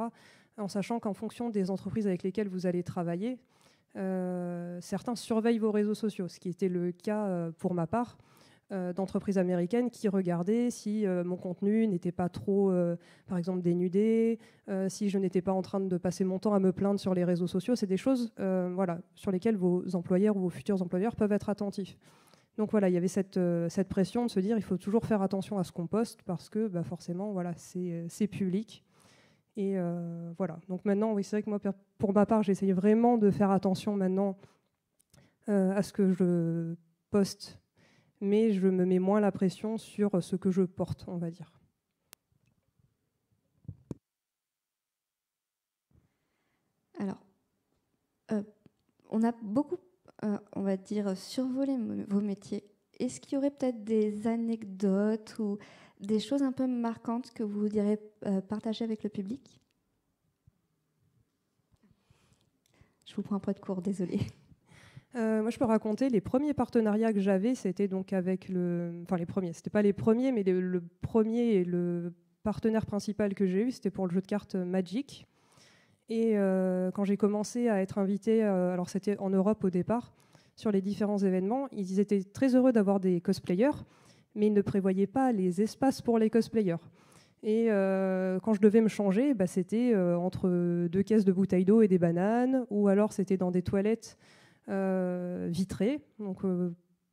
en sachant qu'en fonction des entreprises avec lesquelles vous allez travailler, certains surveillent vos réseaux sociaux, ce qui était le cas pour ma part d'entreprises américaines qui regardaient si mon contenu n'était pas trop, par exemple, dénudé, si je n'étais pas en train de passer mon temps à me plaindre sur les réseaux sociaux. C'est des choses sur lesquelles vos employeurs ou vos futurs employeurs peuvent être attentifs. Donc voilà, il y avait cette pression de se dire il faut toujours faire attention à ce qu'on poste parce que forcément, voilà, c'est public. Et voilà. Donc maintenant, oui, c'est vrai que moi, pour ma part, j'essaye vraiment de faire attention maintenant à ce que je poste mais je me mets moins la pression sur ce que je porte, on va dire. Alors, on a beaucoup, on va dire, survolé vos métiers. Est-ce qu'il y aurait peut-être des anecdotes ou des choses un peu marquantes que vous voudriez partager avec le public? Je vous prends un peu de cours, désolée. Moi, je peux raconter les premiers partenariats que j'avais, c'était donc avec les premiers, c'était pas les premiers, mais le premier et le partenaire principal que j'ai eu, c'était pour le jeu de cartes Magic. Et quand j'ai commencé à être invitée, alors c'était en Europe au départ, sur les différents événements, ils étaient très heureux d'avoir des cosplayers, mais ils ne prévoyaient pas les espaces pour les cosplayers. Et quand je devais me changer, c'était entre 2 caisses de bouteilles d'eau et des bananes, ou alors c'était dans des toilettes vitrées. Donc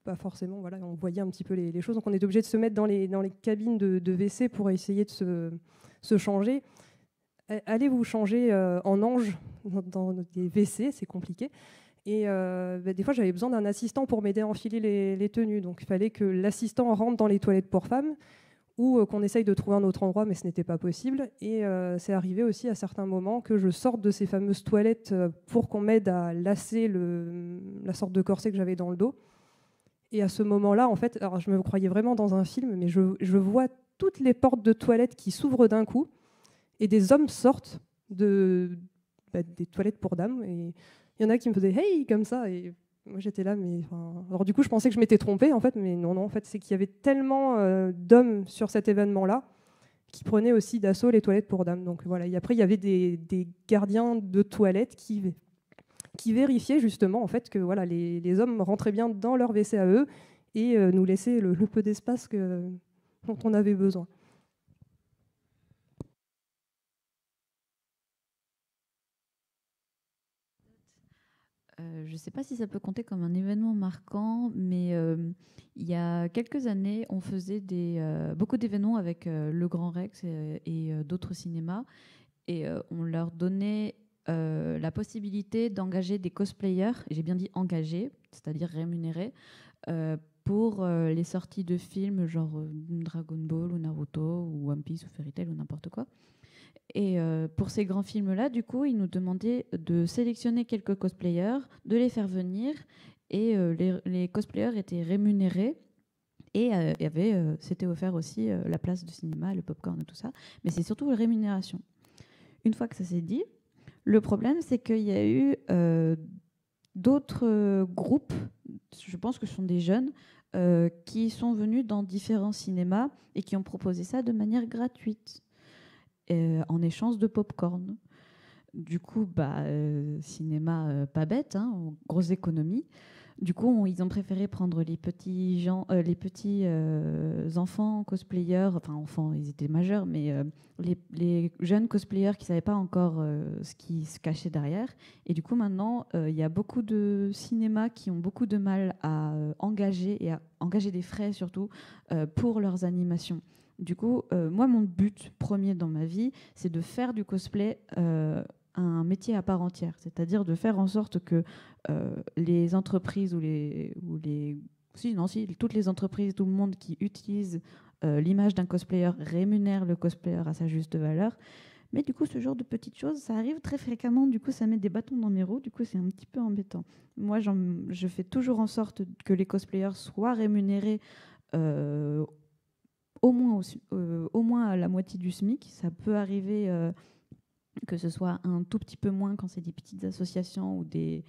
pas forcément, voilà, on voyait un petit peu les choses. Donc on était obligé de se mettre dans les cabines de WC pour essayer de se changer. Allez vous changer en ange dans des WC, c'est compliqué. Et des fois, j'avais besoin d'un assistant pour m'aider à enfiler les tenues. Donc il fallait que l'assistant rentre dans les toilettes pour femmes, ou qu'on essaye de trouver un autre endroit, mais ce n'était pas possible. Et c'est arrivé aussi à certains moments que je sorte de ces fameuses toilettes pour qu'on m'aide à lasser la sorte de corset que j'avais dans le dos. Et à ce moment-là, en fait, alors je me croyais vraiment dans un film, mais je vois toutes les portes de toilettes qui s'ouvrent d'un coup, et des hommes sortent des toilettes pour dames. Et il y en a qui me faisaient « Hey !» comme ça. Et moi, j'étais là, mais alors du coup, je pensais que je m'étais trompée, en fait, mais non, en fait, c'est qu'il y avait tellement d'hommes sur cet événement-là qui prenaient aussi d'assaut les toilettes pour dames. Donc voilà. Et après, il y avait des gardiens de toilettes qui vérifiaient justement en fait que voilà, les hommes rentraient bien dans leur WC à eux et nous laissaient le peu d'espace dont on avait besoin. Je ne sais pas si ça peut compter comme un événement marquant, mais il y a quelques années, on faisait beaucoup d'événements avec le Grand Rex et d'autres cinémas, et on leur donnait la possibilité d'engager des cosplayers, et j'ai bien dit engagés, c'est-à-dire rémunérés, pour les sorties de films genre Dragon Ball ou Naruto ou One Piece ou Fairy Tail ou n'importe quoi. Et pour ces grands films-là, du coup, ils nous demandaient de sélectionner quelques cosplayers, de les faire venir, et les cosplayers étaient rémunérés. Et c'était offert aussi la place de cinéma, le popcorn et tout ça. Mais c'est surtout la rémunération. Une fois que ça s'est dit, le problème, c'est qu'il y a eu d'autres groupes, je pense que ce sont des jeunes, qui sont venus dans différents cinémas et qui ont proposé ça de manière gratuite. En échange de popcorn. Du coup, cinéma pas bête, hein, grosse économie. Du coup, ils ont préféré prendre les petits enfants cosplayers, enfin enfants, ils étaient majeurs, mais les jeunes cosplayers qui ne savaient pas encore ce qui se cachait derrière. Et du coup, maintenant, il y a beaucoup de cinémas qui ont beaucoup de mal à engager, et à engager des frais surtout, pour leurs animations. Du coup, moi, mon but premier dans ma vie, c'est de faire du cosplay un métier à part entière. C'est-à-dire de faire en sorte que les entreprises toutes les entreprises, tout le monde qui utilise l'image d'un cosplayer rémunère le cosplayer à sa juste valeur. Mais du coup, ce genre de petites choses, ça arrive très fréquemment. Du coup, ça met des bâtons dans mes roues. Du coup, c'est un petit peu embêtant. Moi, je fais toujours en sorte que les cosplayers soient rémunérés au moins à la moitié du SMIC. Ça peut arriver que ce soit un tout petit peu moins quand c'est des petites associations ou des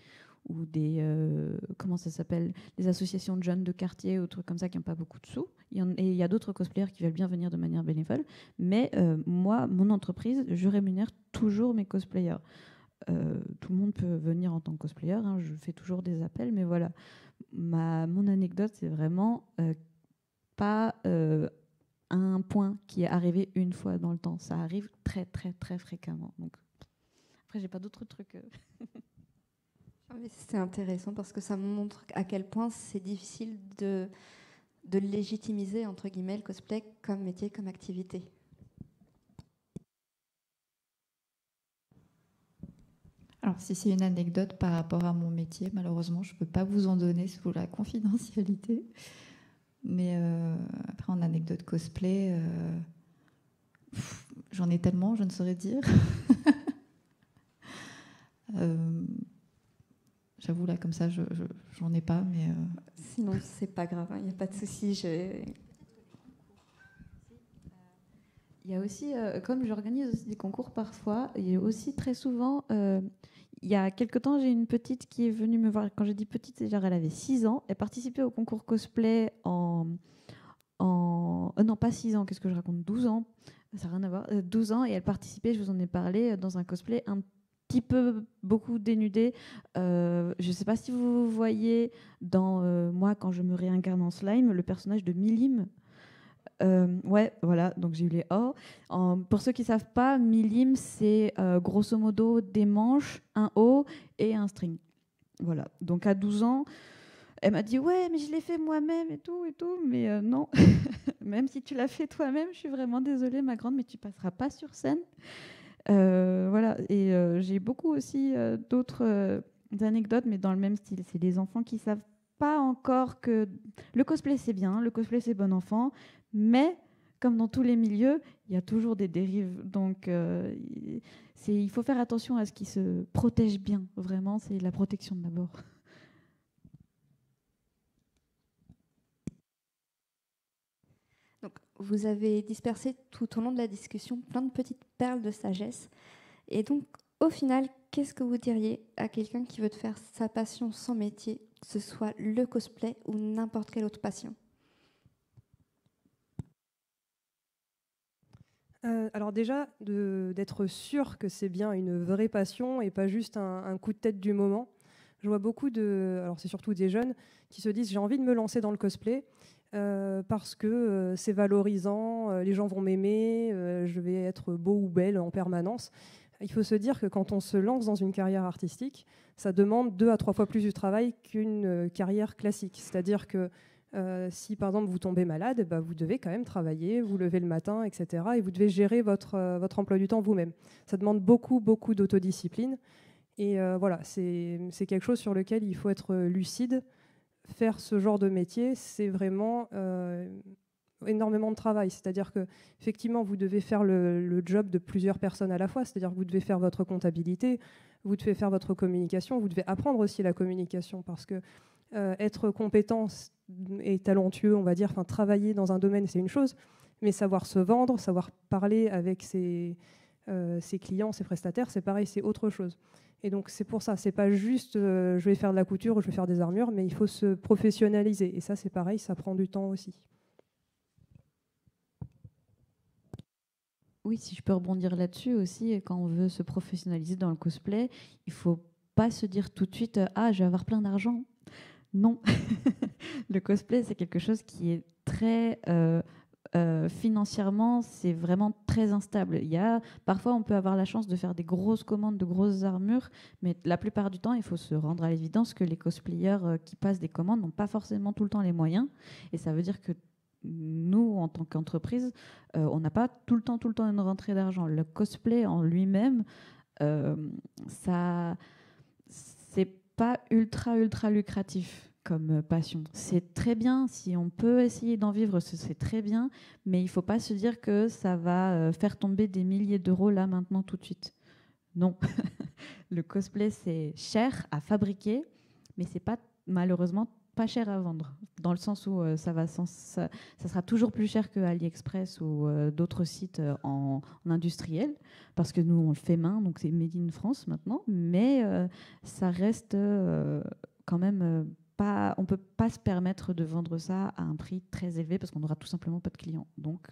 comment ça s'appelle, des associations de jeunes de quartier ou trucs comme ça qui n'ont pas beaucoup de sous. Et il y a d'autres cosplayers qui veulent bien venir de manière bénévole. Mais moi, mon entreprise, je rémunère toujours mes cosplayers. Tout le monde peut venir en tant que cosplayer, hein, je fais toujours des appels, mais voilà. Mon anecdote, c'est vraiment pas un point qui est arrivé une fois dans le temps. Ça arrive très, très, très fréquemment. Donc, après, j'ai pas d'autres trucs. C'est intéressant parce que ça montre à quel point c'est difficile de légitimiser, entre guillemets, le cosplay comme métier, comme activité. Alors, si c'est une anecdote par rapport à mon métier, malheureusement, je ne peux pas vous en donner sous la confidentialité. Mais après, en anecdote cosplay, j'en ai tellement, je ne saurais dire. J'avoue, là, comme ça, j'en ai pas, mais... Sinon, c'est pas grave, il n'y a pas de souci. Il y a aussi, comme j'organise aussi des concours parfois, il y a aussi très souvent, il y a quelque temps, j'ai une petite qui est venue me voir. Quand j'ai dit petite, c'est genre elle avait 6 ans. Elle participait au concours cosplay non, pas 6 ans, qu'est-ce que je raconte, 12 ans. Ça n'a rien à voir. 12 ans, et elle participait, je vous en ai parlé, dans un cosplay un petit peu beaucoup dénudé. Je ne sais pas si vous voyez dans moi, quand je me réincarne en slime, le personnage de Milim. Ouais, voilà, donc j'ai eu les O. Pour ceux qui ne savent pas, Milim, c'est grosso modo des manches, un O et un string. Voilà, donc à 12 ans, elle m'a dit « Ouais, mais je l'ai fait moi-même et tout, mais non, même si tu l'as fait toi-même, je suis vraiment désolée, ma grande, mais tu passeras pas sur scène. » Voilà, et j'ai beaucoup aussi d'autres anecdotes, mais dans le même style. C'est des enfants qui savent pas encore que le cosplay c'est bien, le cosplay c'est bon enfant, mais comme dans tous les milieux, il y a toujours des dérives. Donc il faut faire attention à ce qui se protège bien, vraiment, c'est la protection d'abord. Donc, vous avez dispersé tout au long de la discussion plein de petites perles de sagesse. Et donc, au final, qu'est-ce que vous diriez à quelqu'un qui veut faire sa passion son métier, que ce soit le cosplay ou n'importe quelle autre passion? Alors déjà, d'être sûr que c'est bien une vraie passion et pas juste un coup de tête du moment. Je vois beaucoup alors c'est surtout des jeunes qui se disent j'ai envie de me lancer dans le cosplay parce que c'est valorisant, les gens vont m'aimer, je vais être beau ou belle en permanence. Il faut se dire que quand on se lance dans une carrière artistique, ça demande 2 à 3 fois plus de travail qu'une carrière classique. C'est-à-dire que si par exemple vous tombez malade, bah, vous devez quand même travailler, vous levez le matin, etc. Et vous devez gérer votre emploi du temps vous-même. Ça demande beaucoup, beaucoup d'autodiscipline. Et voilà, c'est quelque chose sur lequel il faut être lucide. Faire ce genre de métier, c'est vraiment énormément de travail. C'est-à-dire que effectivement, vous devez faire le job de plusieurs personnes à la fois. C'est-à-dire que vous devez faire votre comptabilité, vous devez faire votre communication, vous devez apprendre aussi la communication parce que être compétent et talentueux, on va dire, enfin travailler dans un domaine, c'est une chose, mais savoir se vendre, savoir parler avec ses clients, ses prestataires, c'est pareil, c'est autre chose. Et donc c'est pour ça, c'est pas juste je vais faire de la couture ou je vais faire des armures, mais il faut se professionnaliser. Et ça, c'est pareil, ça prend du temps aussi. Oui, si je peux rebondir là-dessus aussi, quand on veut se professionnaliser dans le cosplay, il faut pas se dire tout de suite « Ah, je vais avoir plein d'argent ». Non. Le cosplay, c'est quelque chose qui est très... financièrement, c'est vraiment très instable. Parfois, on peut avoir la chance de faire des grosses commandes, de grosses armures, mais la plupart du temps, il faut se rendre à l'évidence que les cosplayers qui passent des commandes n'ont pas forcément tout le temps les moyens. Et ça veut dire que nous, en tant qu'entreprise, on n'a pas tout le temps une rentrée d'argent. Le cosplay en lui-même, c'est pas ultra lucratif comme passion. C'est très bien, si on peut essayer d'en vivre, c'est très bien, mais il ne faut pas se dire que ça va faire tomber des milliers d'euros là, maintenant, tout de suite. Non. Le cosplay, c'est cher à fabriquer, mais c'est pas, malheureusement, pas cher à vendre, dans le sens où ça sera toujours plus cher que AliExpress ou d'autres sites en industriel, parce que nous, on le fait main, donc c'est made in France maintenant, mais ça reste quand même... on ne peut pas se permettre de vendre ça à un prix très élevé parce qu'on n'aura tout simplement pas de clients. Donc,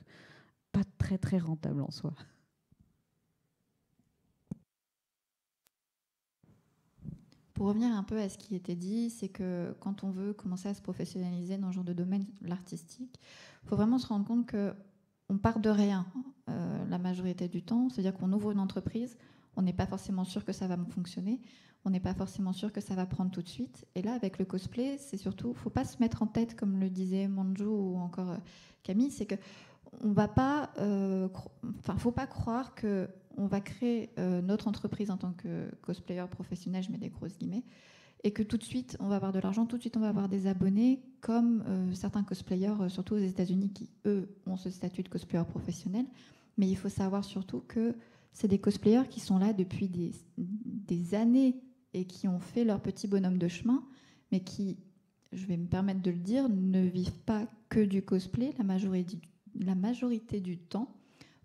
pas très, très rentable en soi. Pour revenir un peu à ce qui était dit, c'est que quand on veut commencer à se professionnaliser dans ce genre de domaine, l'artistique, il faut vraiment se rendre compte qu'on part de rien la majorité du temps. C'est-à-dire qu'on ouvre une entreprise, on n'est pas forcément sûr que ça va fonctionner, on n'est pas forcément sûr que ça va prendre tout de suite. Et là, avec le cosplay, c'est surtout, il ne faut pas se mettre en tête, comme le disait Manju ou encore Camille, c'est que on va pas, faut pas croire qu'on va créer notre entreprise en tant que cosplayer professionnel, je mets des grosses guillemets, et que tout de suite, on va avoir de l'argent, tout de suite, on va avoir des abonnés, comme certains cosplayers, surtout aux États-Unis, qui, eux, ont ce statut de cosplayer professionnel. Mais il faut savoir surtout que c'est des cosplayers qui sont là depuis des années et qui ont fait leur petit bonhomme de chemin, mais qui, je vais me permettre de le dire, ne vivent pas que du cosplay. La majorité du temps,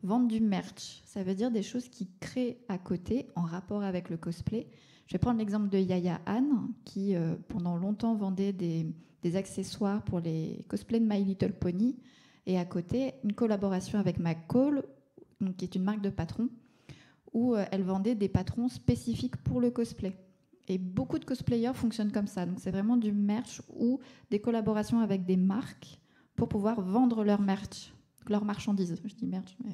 vendent du merch. Ça veut dire des choses qu'ils créent à côté, en rapport avec le cosplay. Je vais prendre l'exemple de Yaya Anne, qui pendant longtemps vendait des accessoires pour les cosplays de My Little Pony, et à côté, une collaboration avec McCall, qui est une marque de patrons, où elle vendait des patrons spécifiques pour le cosplay. Et beaucoup de cosplayers fonctionnent comme ça. Donc c'est vraiment du merch ou des collaborations avec des marques pour pouvoir vendre leur merch, leur marchandise. Je dis merch, mais...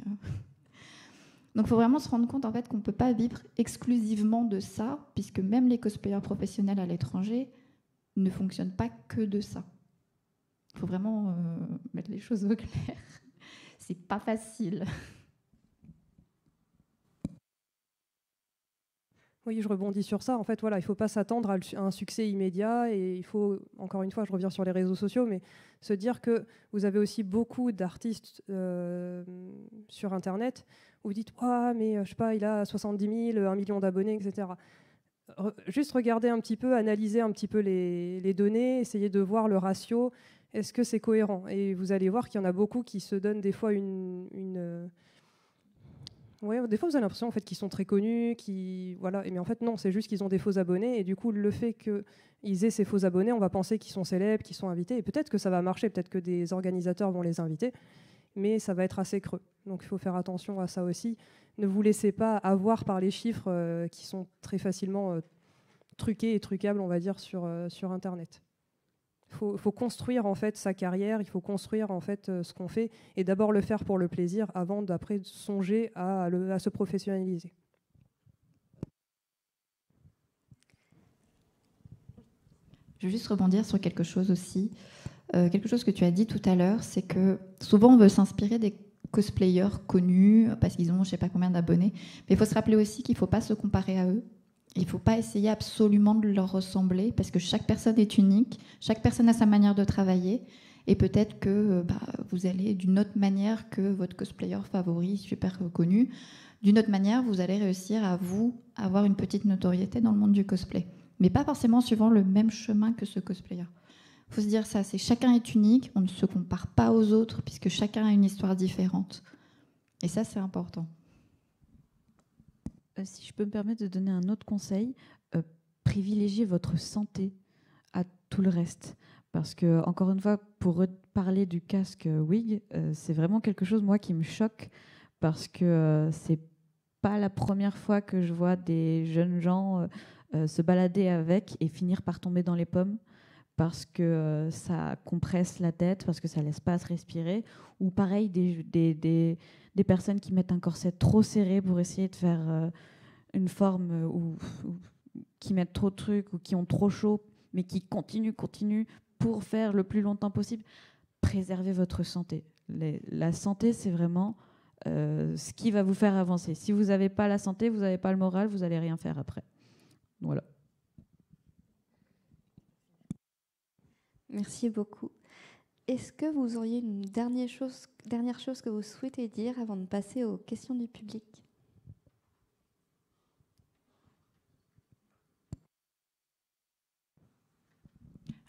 Donc il faut vraiment se rendre compte en fait, qu'on ne peut pas vivre exclusivement de ça, puisque même les cosplayers professionnels à l'étranger ne fonctionnent pas que de ça. Il faut vraiment mettre les choses au clair. C'est pas facile. Oui, je rebondis sur ça. En fait, voilà, il ne faut pas s'attendre à un succès immédiat et il faut, encore une fois, je reviens sur les réseaux sociaux, mais se dire que vous avez aussi beaucoup d'artistes sur Internet où vous dites « Ah, mais je sais pas, il a 70 000, 1 million d'abonnés, etc. » Juste regarder un petit peu, analyser un petit peu les données, essayer de voir le ratio. Est-ce que c'est cohérent? Et vous allez voir qu'il y en a beaucoup qui se donnent des fois ouais, des fois, vous avez l'impression en fait, qu'ils sont très connus, voilà. Mais en fait, non, c'est juste qu'ils ont des faux abonnés. Et du coup, le fait qu'ils aient ces faux abonnés, on va penser qu'ils sont célèbres, qu'ils sont invités. Et peut-être que ça va marcher, peut-être que des organisateurs vont les inviter, mais ça va être assez creux. Donc, il faut faire attention à ça aussi. Ne vous laissez pas avoir par les chiffres qui sont très facilement truqués et trucables, on va dire, sur Internet. Il faut construire en fait sa carrière, il faut construire en fait ce qu'on fait et d'abord le faire pour le plaisir avant d'après songer à se professionnaliser. Je veux juste rebondir sur quelque chose aussi. Quelque chose que tu as dit tout à l'heure, c'est que souvent on veut s'inspirer des cosplayers connus parce qu'ils ont je ne sais pas combien d'abonnés, mais il faut se rappeler aussi qu'il ne faut pas se comparer à eux. Il ne faut pas essayer absolument de leur ressembler parce que chaque personne est unique, chaque personne a sa manière de travailler et peut-être que vous allez d'une autre manière que votre cosplayer favori, super connu, d'une autre manière vous allez réussir à avoir une petite notoriété dans le monde du cosplay, mais pas forcément suivant le même chemin que ce cosplayer. Il faut se dire ça, c'est chacun est unique, on ne se compare pas aux autres puisque chacun a une histoire différente et ça c'est important. Si je peux me permettre de donner un autre conseil, privilégiez votre santé à tout le reste. Parce que, encore une fois, pour parler du casque Wig, c'est vraiment quelque chose, moi, qui me choque parce que c'est pas la première fois que je vois des jeunes gens se balader avec et finir par tomber dans les pommes parce que ça compresse la tête, parce que ça laisse pas se respirer. Ou pareil, des personnes qui mettent un corset trop serré pour essayer de faire une forme ou qui mettent trop de trucs ou qui ont trop chaud, mais qui continuent pour faire le plus longtemps possible. Préservez votre santé. La santé, c'est vraiment ce qui va vous faire avancer. Si vous n'avez pas la santé, vous n'avez pas le moral, vous n'allez rien faire après. Voilà. Merci beaucoup. Est-ce que vous auriez une dernière chose que vous souhaitez dire avant de passer aux questions du public ?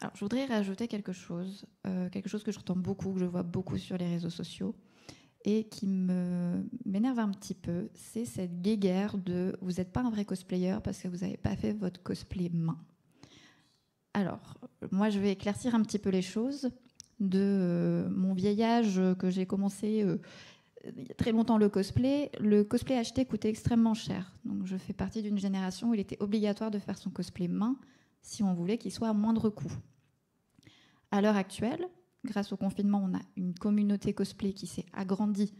Alors, je voudrais rajouter quelque chose que j'entends beaucoup, que je vois beaucoup sur les réseaux sociaux et qui m'énerve un petit peu, c'est cette guéguerre de « vous n'êtes pas un vrai cosplayer parce que vous n'avez pas fait votre cosplay main ». Alors, moi, je vais éclaircir un petit peu les choses. De mon vieil âge, que j'ai commencé il y a très longtemps le cosplay acheté coûtait extrêmement cher. Donc, je fais partie d'une génération où il était obligatoire de faire son cosplay main si on voulait qu'il soit à moindre coût. À l'heure actuelle, grâce au confinement, on a une communauté cosplay qui s'est agrandie.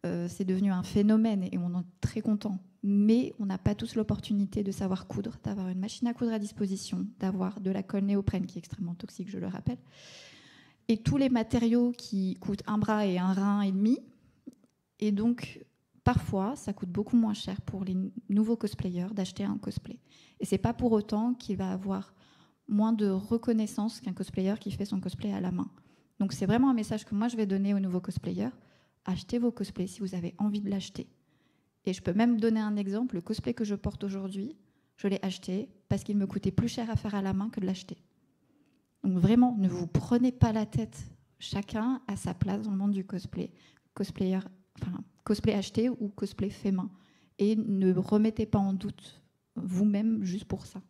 C'est devenu un phénomène et on en est très content. Mais on n'a pas tous l'opportunité de savoir coudre, d'avoir une machine à coudre à disposition, d'avoir de la colle néoprène qui est extrêmement toxique, je le rappelle. Et tous les matériaux qui coûtent un bras et un rein et demi. Et donc, parfois, ça coûte beaucoup moins cher pour les nouveaux cosplayers d'acheter un cosplay. Et c'est pas pour autant qu'il va avoir moins de reconnaissance qu'un cosplayer qui fait son cosplay à la main. Donc c'est vraiment un message que moi je vais donner aux nouveaux cosplayers. Achetez vos cosplays si vous avez envie de l'acheter. Et je peux même donner un exemple. Le cosplay que je porte aujourd'hui, je l'ai acheté parce qu'il me coûtait plus cher à faire à la main que de l'acheter. Donc vraiment, ne vous prenez pas la tête. Chacun a sa place dans le monde du cosplay. Cosplay acheté ou cosplay fait main. Et ne remettez pas en doute vous-même juste pour ça.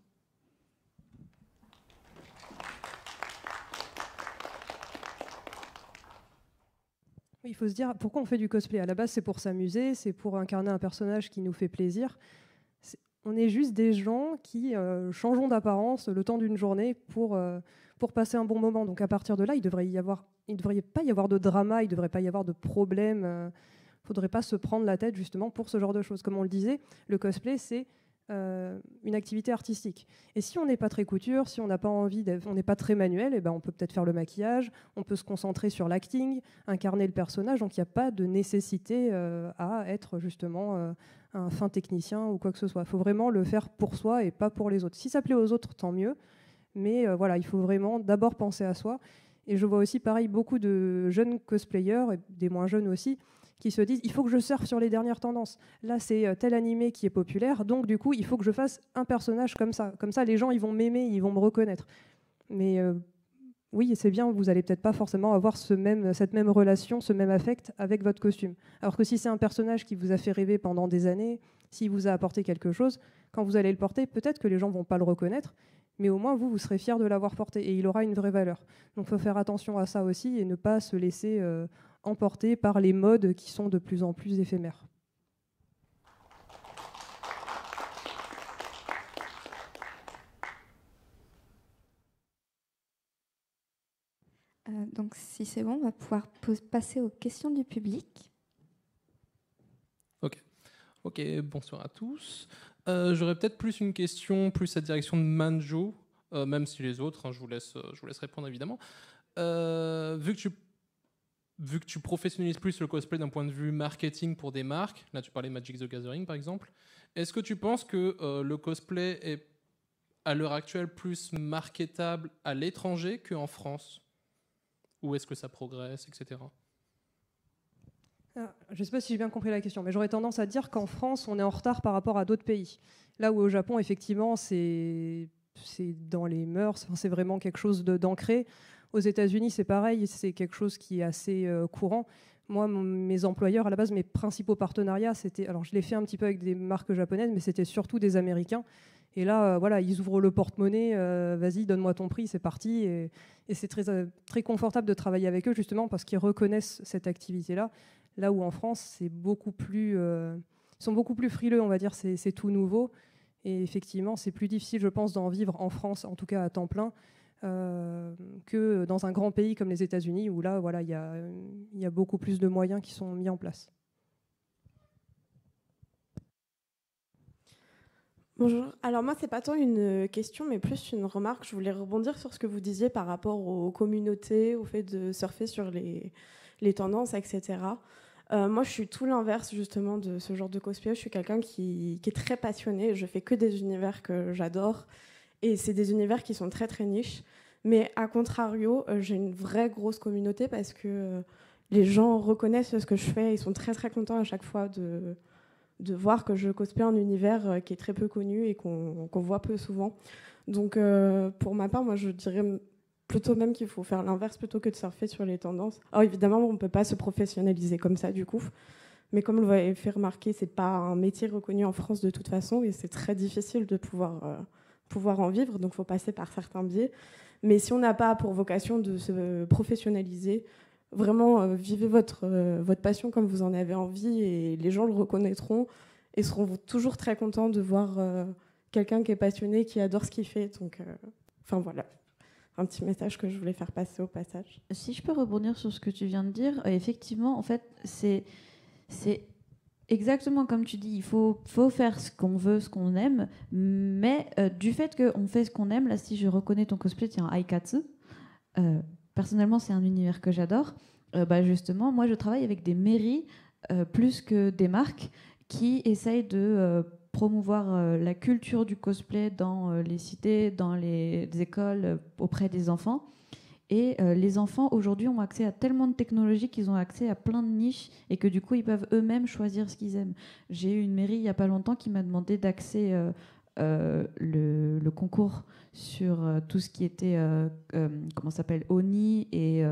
Il faut se dire pourquoi on fait du cosplay. À la base, c'est pour s'amuser, c'est pour incarner un personnage qui nous fait plaisir. On est juste des gens qui changeons d'apparence le temps d'une journée pour passer un bon moment. Donc à partir de là, il ne devrait pas y avoir de drama, il ne devrait pas y avoir de problème. Il ne faudrait pas se prendre la tête justement pour ce genre de choses. Comme on le disait, le cosplay, c'est une activité artistique. Et si on n'est pas très couture, si on n'a pas envie, on n'est pas très manuel, on peut peut-être faire le maquillage, on peut se concentrer sur l'acting, incarner le personnage. Donc il n'y a pas de nécessité à être justement un fin technicien ou quoi que ce soit. Il faut vraiment le faire pour soi et pas pour les autres. Si ça plaît aux autres, tant mieux. Mais voilà, il faut vraiment d'abord penser à soi. Et je vois aussi, pareil, beaucoup de jeunes cosplayers, et des moins jeunes aussi, qui se disent il faut que je surfe sur les dernières tendances. Là, c'est tel animé qui est populaire, donc du coup, il faut que je fasse un personnage comme ça. Comme ça, les gens, ils vont m'aimer, ils vont me reconnaître. Mais oui, c'est bien, vous n'allez peut-être pas forcément avoir cette même relation, ce même affect avec votre costume. Alors que si c'est un personnage qui vous a fait rêver pendant des années, s'il vous a apporté quelque chose, quand vous allez le porter, peut-être que les gens ne vont pas le reconnaître, mais au moins vous serez fier de l'avoir porté et il aura une vraie valeur. Donc il faut faire attention à ça aussi et ne pas se laisser emporter par les modes qui sont de plus en plus éphémères. Donc si c'est bon, on va pouvoir passer aux questions du public. Ok, bonsoir à tous. J'aurais peut-être plus une question, plus à direction de Manjo, même si les autres, je vous laisse répondre évidemment. Vu que tu professionnalises plus le cosplay d'un point de vue marketing pour des marques, là tu parlais de Magic the Gathering par exemple, est-ce que tu penses que le cosplay est à l'heure actuelle plus marketable à l'étranger qu'en France ? Ou est-ce que ça progresse, etc. Je ne sais pas si j'ai bien compris la question, mais j'aurais tendance à dire qu'en France, on est en retard par rapport à d'autres pays. Là où au Japon, effectivement, c'est dans les mœurs, c'est vraiment quelque chose d'ancré. Aux États-Unis, c'est pareil, c'est quelque chose qui est assez courant. Moi, mes employeurs, à la base, mes principaux partenariats, alors je l'ai fait un petit peu avec des marques japonaises, mais c'était surtout des Américains. Et là, voilà, ils ouvrent le porte-monnaie, vas-y, donne-moi ton prix, c'est parti. Et c'est très, très confortable de travailler avec eux, justement, parce qu'ils reconnaissent cette activité-là. Là où en France, ils sont beaucoup plus frileux, on va dire, c'est tout nouveau. Et effectivement, c'est plus difficile, je pense, d'en vivre en France, en tout cas à temps plein, que dans un grand pays comme les États-Unis, où là, voilà, il y a beaucoup plus de moyens qui sont mis en place. Bonjour. Alors moi, c'est pas tant une question, mais plus une remarque. Je voulais rebondir sur ce que vous disiez par rapport aux communautés, au fait de surfer sur les tendances, etc. Moi, je suis tout l'inverse justement de ce genre de cosplay. Je suis quelqu'un qui est très passionné. Je fais que des univers que j'adore. Et c'est des univers qui sont très, très niches. Mais à contrario, j'ai une vraie grosse communauté parce que les gens reconnaissent ce que je fais. Ils sont très, très contents à chaque fois de voir que je cosplay un univers qui est très peu connu et qu'on voit peu souvent. Donc, pour ma part, moi, je dirais plutôt même qu'il faut faire l'inverse plutôt que de surfer sur les tendances. Alors, évidemment, on ne peut pas se professionnaliser comme ça, du coup. Mais comme vous l'avez fait remarquer, ce n'est pas un métier reconnu en France de toute façon et c'est très difficile de pouvoir en vivre. Donc, il faut passer par certains biais. Mais si on n'a pas pour vocation de se professionnaliser, vraiment, vivez votre passion comme vous en avez envie et les gens le reconnaîtront et seront toujours très contents de voir quelqu'un qui est passionné, qui adore ce qu'il fait. Donc, voilà, un petit message que je voulais faire passer au passage. Si je peux rebondir sur ce que tu viens de dire, effectivement, en fait, c'est exactement comme tu dis, il faut faire ce qu'on veut, ce qu'on aime, mais du fait qu'on fait ce qu'on aime, là, si je reconnais ton cosplay, tiens, Aikatsu, personnellement, c'est un univers que j'adore. Justement, moi, je travaille avec des mairies plus que des marques qui essayent de promouvoir la culture du cosplay dans les cités, dans les écoles, auprès des enfants. Et les enfants, aujourd'hui, ont accès à tellement de technologies qu'ils ont accès à plein de niches et que du coup, ils peuvent eux-mêmes choisir ce qu'ils aiment. J'ai eu une mairie, il n'y a pas longtemps, qui m'a demandé d'accès le concours sur tout ce qui était, comment ça s'appelle, Oni et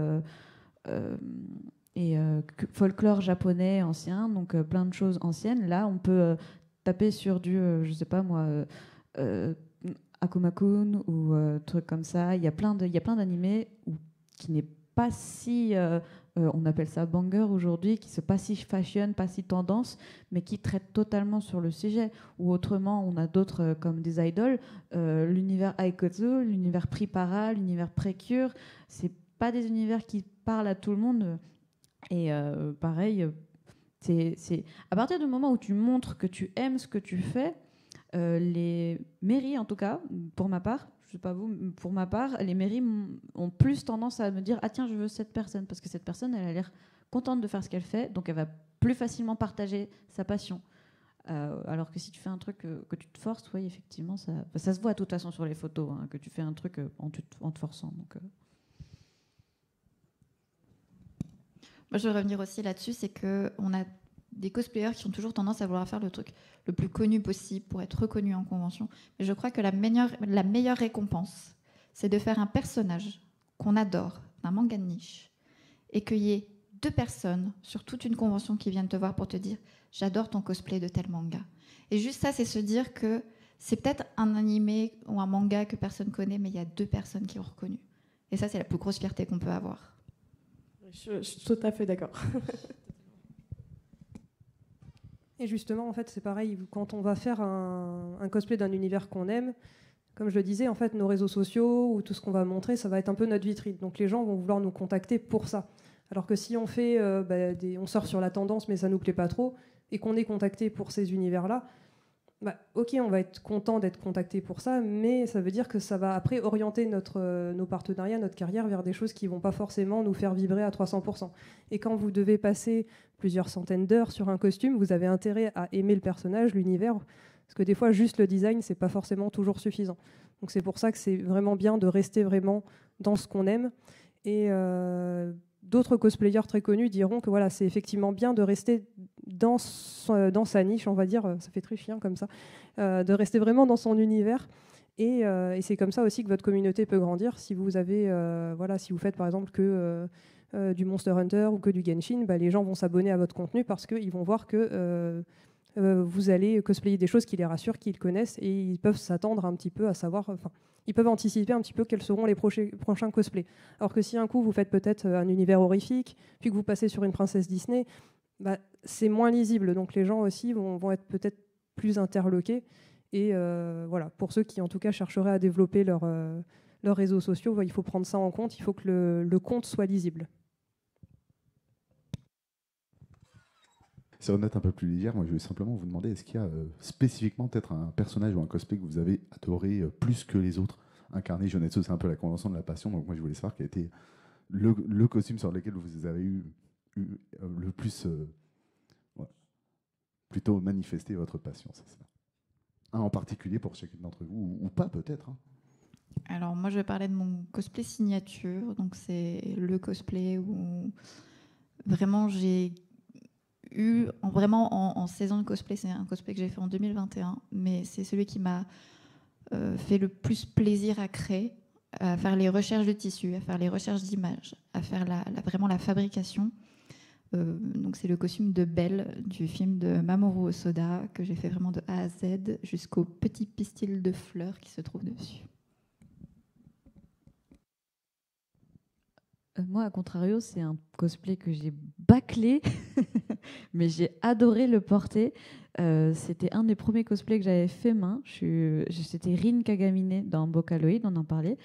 folklore japonais ancien, donc plein de choses anciennes. Là, on peut taper sur du, je sais pas moi, Akuma-kun ou trucs comme ça. Il y a plein d'animés qui n'est pas si, on appelle ça banger aujourd'hui, qui se pas si fashion, pas si tendance, mais qui traite totalement sur le sujet. Ou autrement, on a d'autres comme des idoles, l'univers Aikotsu, l'univers Pripara, l'univers Precure. C'est pas des univers qui parlent à tout le monde. Et pareil, c'est à partir du moment où tu montres que tu aimes ce que tu fais, les mairies, en tout cas, pour ma part, je sais pas vous, pour ma part, les mairies ont plus tendance à me dire « Ah tiens, je veux cette personne », parce que cette personne, elle a l'air contente de faire ce qu'elle fait, donc elle va plus facilement partager sa passion. Alors que si tu fais un truc que tu te forces, oui, effectivement, ça se voit de toute façon sur les photos, hein, que tu fais un truc en te forçant. Donc, Moi, je veux revenir aussi là-dessus, c'est qu'on a des cosplayers qui ont toujours tendance à vouloir faire le truc le plus connu possible pour être reconnu en convention. Mais je crois que la meilleure récompense, c'est de faire un personnage qu'on adore, un manga de niche, et qu'il y ait 2 personnes sur toute une convention qui viennent te voir pour te dire « J'adore ton cosplay de tel manga ». Et juste ça, c'est se dire que c'est peut-être un animé ou un manga que personne connaît, mais il y a 2 personnes qui ont reconnu. Et ça, c'est la plus grosse fierté qu'on peut avoir. Je suis tout à fait d'accord. Et justement, en fait, c'est pareil, quand on va faire un cosplay d'un univers qu'on aime, comme je le disais, en fait, nos réseaux sociaux ou tout ce qu'on va montrer, ça va être un peu notre vitrine. Donc les gens vont vouloir nous contacter pour ça. Alors que si on fait, on sort sur la tendance, mais ça nous plaît pas trop, et qu'on est contacté pour ces univers-là, ok, on va être content d'être contacté pour ça, mais ça veut dire que ça va après orienter nos partenariats, notre carrière vers des choses qui vont pas forcément nous faire vibrer à 300%. Et quand vous devez passer plusieurs centaines d'heures sur un costume, vous avez intérêt à aimer le personnage, l'univers, parce que des fois, juste le design, c'est pas forcément toujours suffisant. Donc c'est pour ça que c'est vraiment bien de rester vraiment dans ce qu'on aime. Et d'autres cosplayers très connus diront que voilà, c'est effectivement bien de rester dans sa niche, on va dire, ça fait très chien comme ça, de rester vraiment dans son univers. Et c'est comme ça aussi que votre communauté peut grandir. Si vous avez, si vous faites par exemple que du Monster Hunter ou que du Genshin, les gens vont s'abonner à votre contenu parce qu'ils vont voir que vous allez cosplayer des choses qui les rassurent, qu'ils connaissent, et ils peuvent s'attendre un petit peu à savoir, ils peuvent anticiper un petit peu quels seront les prochains cosplays. Alors que si un coup vous faites peut-être un univers horrifique, puis que vous passez sur une princesse Disney, c'est moins lisible, donc les gens aussi vont être peut-être plus interloqués. Et pour ceux qui en tout cas chercheraient à développer leurs réseaux sociaux, il faut prendre ça en compte, il faut que le compte soit lisible. Sur une note un peu plus légère, moi je vais simplement vous demander, est-ce qu'il y a spécifiquement peut-être un personnage ou un cosplay que vous avez adoré plus que les autres incarné? Jonetsu, c'est un peu la convention de la passion, donc moi je voulais savoir quel était le costume sur lequel vous avez eu le plus plutôt manifesté votre passion. C'est ça. Un en particulier pour chacune d'entre vous, ou pas peut-être. Alors moi je vais parler de mon cosplay signature, donc c'est le cosplay où vraiment j'ai eu en saison de cosplay, c'est un cosplay que j'ai fait en 2021, mais c'est celui qui m'a fait le plus plaisir à créer, à faire les recherches de tissus, à faire les recherches d'images, à faire vraiment la fabrication. Donc c'est le costume de Belle du film de Mamoru Hosoda que j'ai fait vraiment de A à Z jusqu'au petit pistil de fleurs qui se trouve dessus. Moi, à contrario, c'est un cosplay que j'ai bâclé, mais j'ai adoré le porter. C'était un des premiers cosplays que j'avais fait main. C'était Rin Kagamine dans Vocaloid, on en parlait.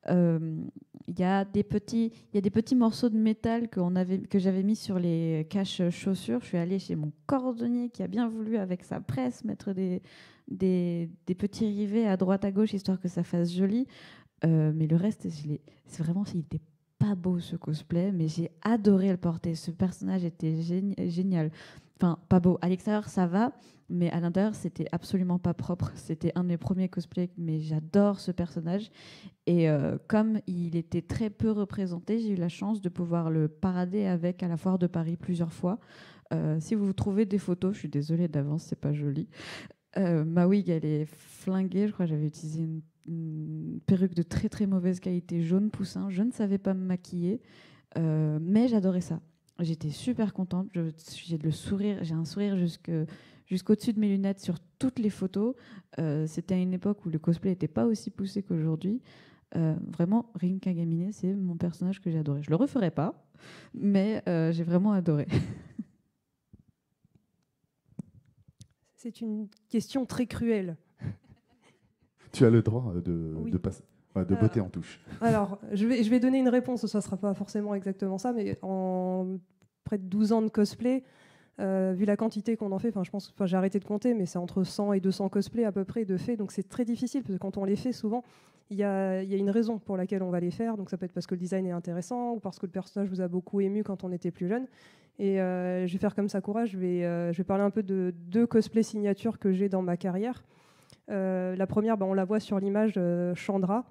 Il y a des petits morceaux de métal que j'avais mis sur les caches chaussures. Je suis allée chez mon cordonnier qui a bien voulu, avec sa presse, mettre des petits rivets à droite à gauche, histoire que ça fasse joli. Mais le reste, il était pas beau ce cosplay, mais j'ai adoré le porter. Ce personnage était génial. enfin pas beau. À l'extérieur, ça va, mais à l'intérieur, c'était absolument pas propre. C'était un de mes premiers cosplays, mais j'adore ce personnage. Et comme il était très peu représenté, j'ai eu la chance de pouvoir le parader avec à la foire de Paris plusieurs fois. Si vous trouvez des photos, je suis désolée d'avance, c'est pas joli. Ma wig, elle est flinguée. Je crois que j'avais utilisé une perruque de très très mauvaise qualité, jaune poussin. Je ne savais pas me maquiller, mais j'adorais ça. J'étais super contente. J'ai le sourire, j'ai un sourire jusqu'au-dessus de mes lunettes sur toutes les photos. C'était à une époque où le cosplay n'était pas aussi poussé qu'aujourd'hui. Vraiment, Rin Kagami, c'est mon personnage que j'ai adoré. Je le referai pas, mais j'ai vraiment adoré. C'est une question très cruelle. Tu as le droit Oui. de botter en touche. Alors, je vais donner une réponse, ça ne sera pas forcément exactement ça, mais en près de 12 ans de cosplay, vu la quantité qu'on en fait, j'ai arrêté de compter, mais c'est entre 100 et 200 cosplays à peu près de faits, donc c'est très difficile, parce que quand on les fait, souvent, il y a une raison pour laquelle on va les faire, donc ça peut être parce que le design est intéressant, ou parce que le personnage vous a beaucoup ému quand on était plus jeune. Et je vais faire comme Sakura, je vais parler un peu de 2 cosplays signatures que j'ai dans ma carrière. La première, on la voit sur l'image, Chandra,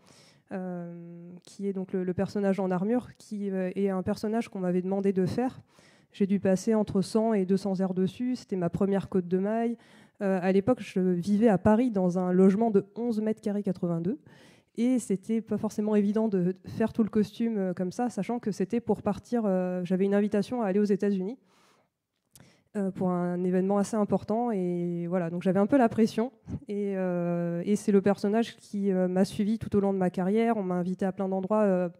qui est donc le personnage en armure, qui est un personnage qu'on m'avait demandé de faire. J'ai dû passer entre 100 et 200 heures dessus. C'était ma première côte de maille. À l'époque, je vivais à Paris dans un logement de 11 mètres carrés 82. Et c'était pas forcément évident de faire tout le costume comme ça, sachant que c'était pour partir. J'avais une invitation à aller aux États-Unis pour un événement assez important. Et voilà, donc j'avais un peu la pression. Et c'est le personnage qui m'a suivi tout au long de ma carrière. On m'a invité à plein d'endroits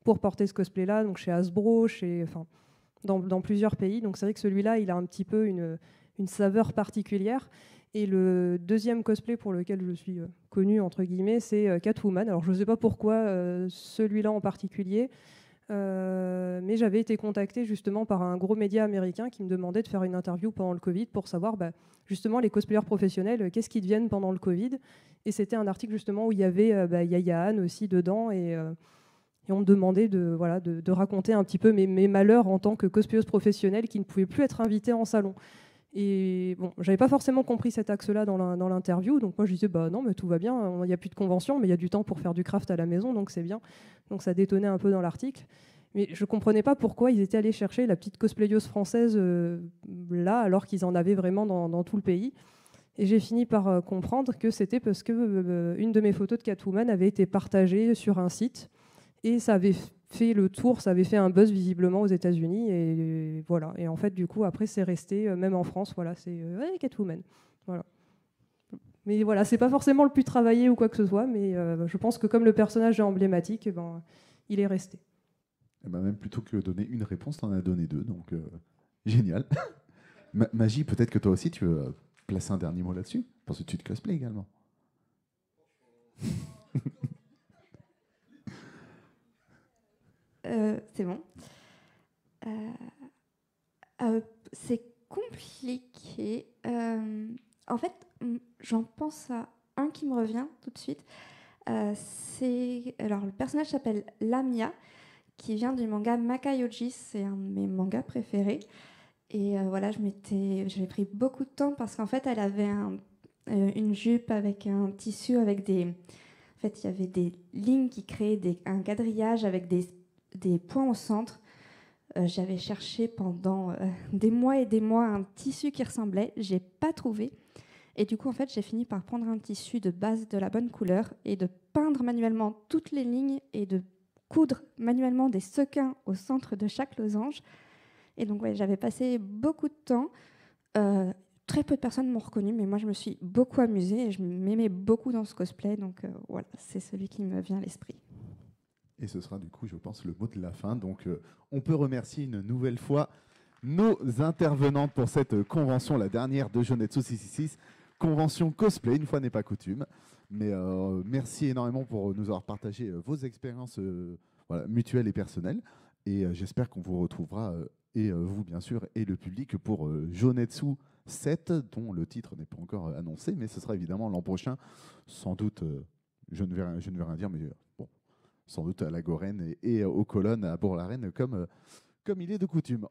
pour porter ce cosplay-là, donc chez Hasbro, dans plusieurs pays. Donc c'est vrai que celui-là, il a un petit peu une saveur particulière. Et le deuxième cosplay pour lequel je suis connue, entre guillemets, c'est Catwoman. Alors je ne sais pas pourquoi celui-là en particulier, mais j'avais été contactée justement par un gros média américain qui me demandait de faire une interview pendant le Covid pour savoir justement les cosplayers professionnels, qu'est-ce qu'ils deviennent pendant le Covid. Et c'était un article justement où il y avait Yaya Han aussi dedans, et on me demandait de raconter un petit peu mes malheurs en tant que cosplayeuse professionnelle qui ne pouvait plus être invitée en salon. Et bon, j'avais pas forcément compris cet axe-là dans l'interview, donc moi je disais non, mais tout va bien, il n'y a plus de convention, mais il y a du temps pour faire du craft à la maison, donc c'est bien. Donc ça détonnait un peu dans l'article, mais je comprenais pas pourquoi ils étaient allés chercher la petite cosplayeuse française là, alors qu'ils en avaient vraiment dans tout le pays. Et j'ai fini par comprendre que c'était parce que une de mes photos de Catwoman avait été partagée sur un site, et ça avait fait le tour, ça avait fait un buzz visiblement aux États-Unis, et voilà. Et en fait, du coup, après, c'est resté, même en France, voilà, c'est Catwoman. Voilà. Mais voilà, c'est pas forcément le plus travaillé ou quoi que ce soit, mais je pense que comme le personnage est emblématique, il est resté. Et même plutôt que donner une réponse, tu en as donné 2, donc génial. Magie, peut-être que toi aussi, tu veux placer un dernier mot là-dessus, parce que tu te cosplay également. C'est bon. C'est compliqué. En fait, j'en pense à un qui me revient tout de suite. Alors, le personnage s'appelle Lamia, qui vient du manga Makayoji. C'est un de mes mangas préférés. Et voilà, j'avais pris beaucoup de temps parce qu'en fait, elle avait une jupe avec un tissu avec des... En fait, il y avait des lignes qui créaient un quadrillage avec des points au centre. J'avais cherché pendant des mois et des mois un tissu qui ressemblait. J'ai pas trouvé. Et du coup, en fait, j'ai fini par prendre un tissu de base de la bonne couleur et de peindre manuellement toutes les lignes et de coudre manuellement des sequins au centre de chaque losange. Et donc, ouais, j'avais passé beaucoup de temps. Très peu de personnes m'ont reconnue, mais moi, je me suis beaucoup amusée et je m'aimais beaucoup dans ce cosplay. Donc, voilà, c'est celui qui me vient à l'esprit. Et ce sera du coup, je pense, le mot de la fin. Donc, on peut remercier une nouvelle fois nos intervenantes pour cette convention, la dernière de Jonetsu 666, convention cosplay, une fois n'est pas coutume. Mais merci énormément pour nous avoir partagé vos expériences mutuelles et personnelles. Et j'espère qu'on vous retrouvera, et vous bien sûr, et le public, pour Jonetsu 7, dont le titre n'est pas encore annoncé, mais ce sera évidemment l'an prochain. Sans doute, je ne vais rien dire, mais bon. Sans doute à la Gorène et aux colonnes à Bourg-la-Reine, comme il est de coutume.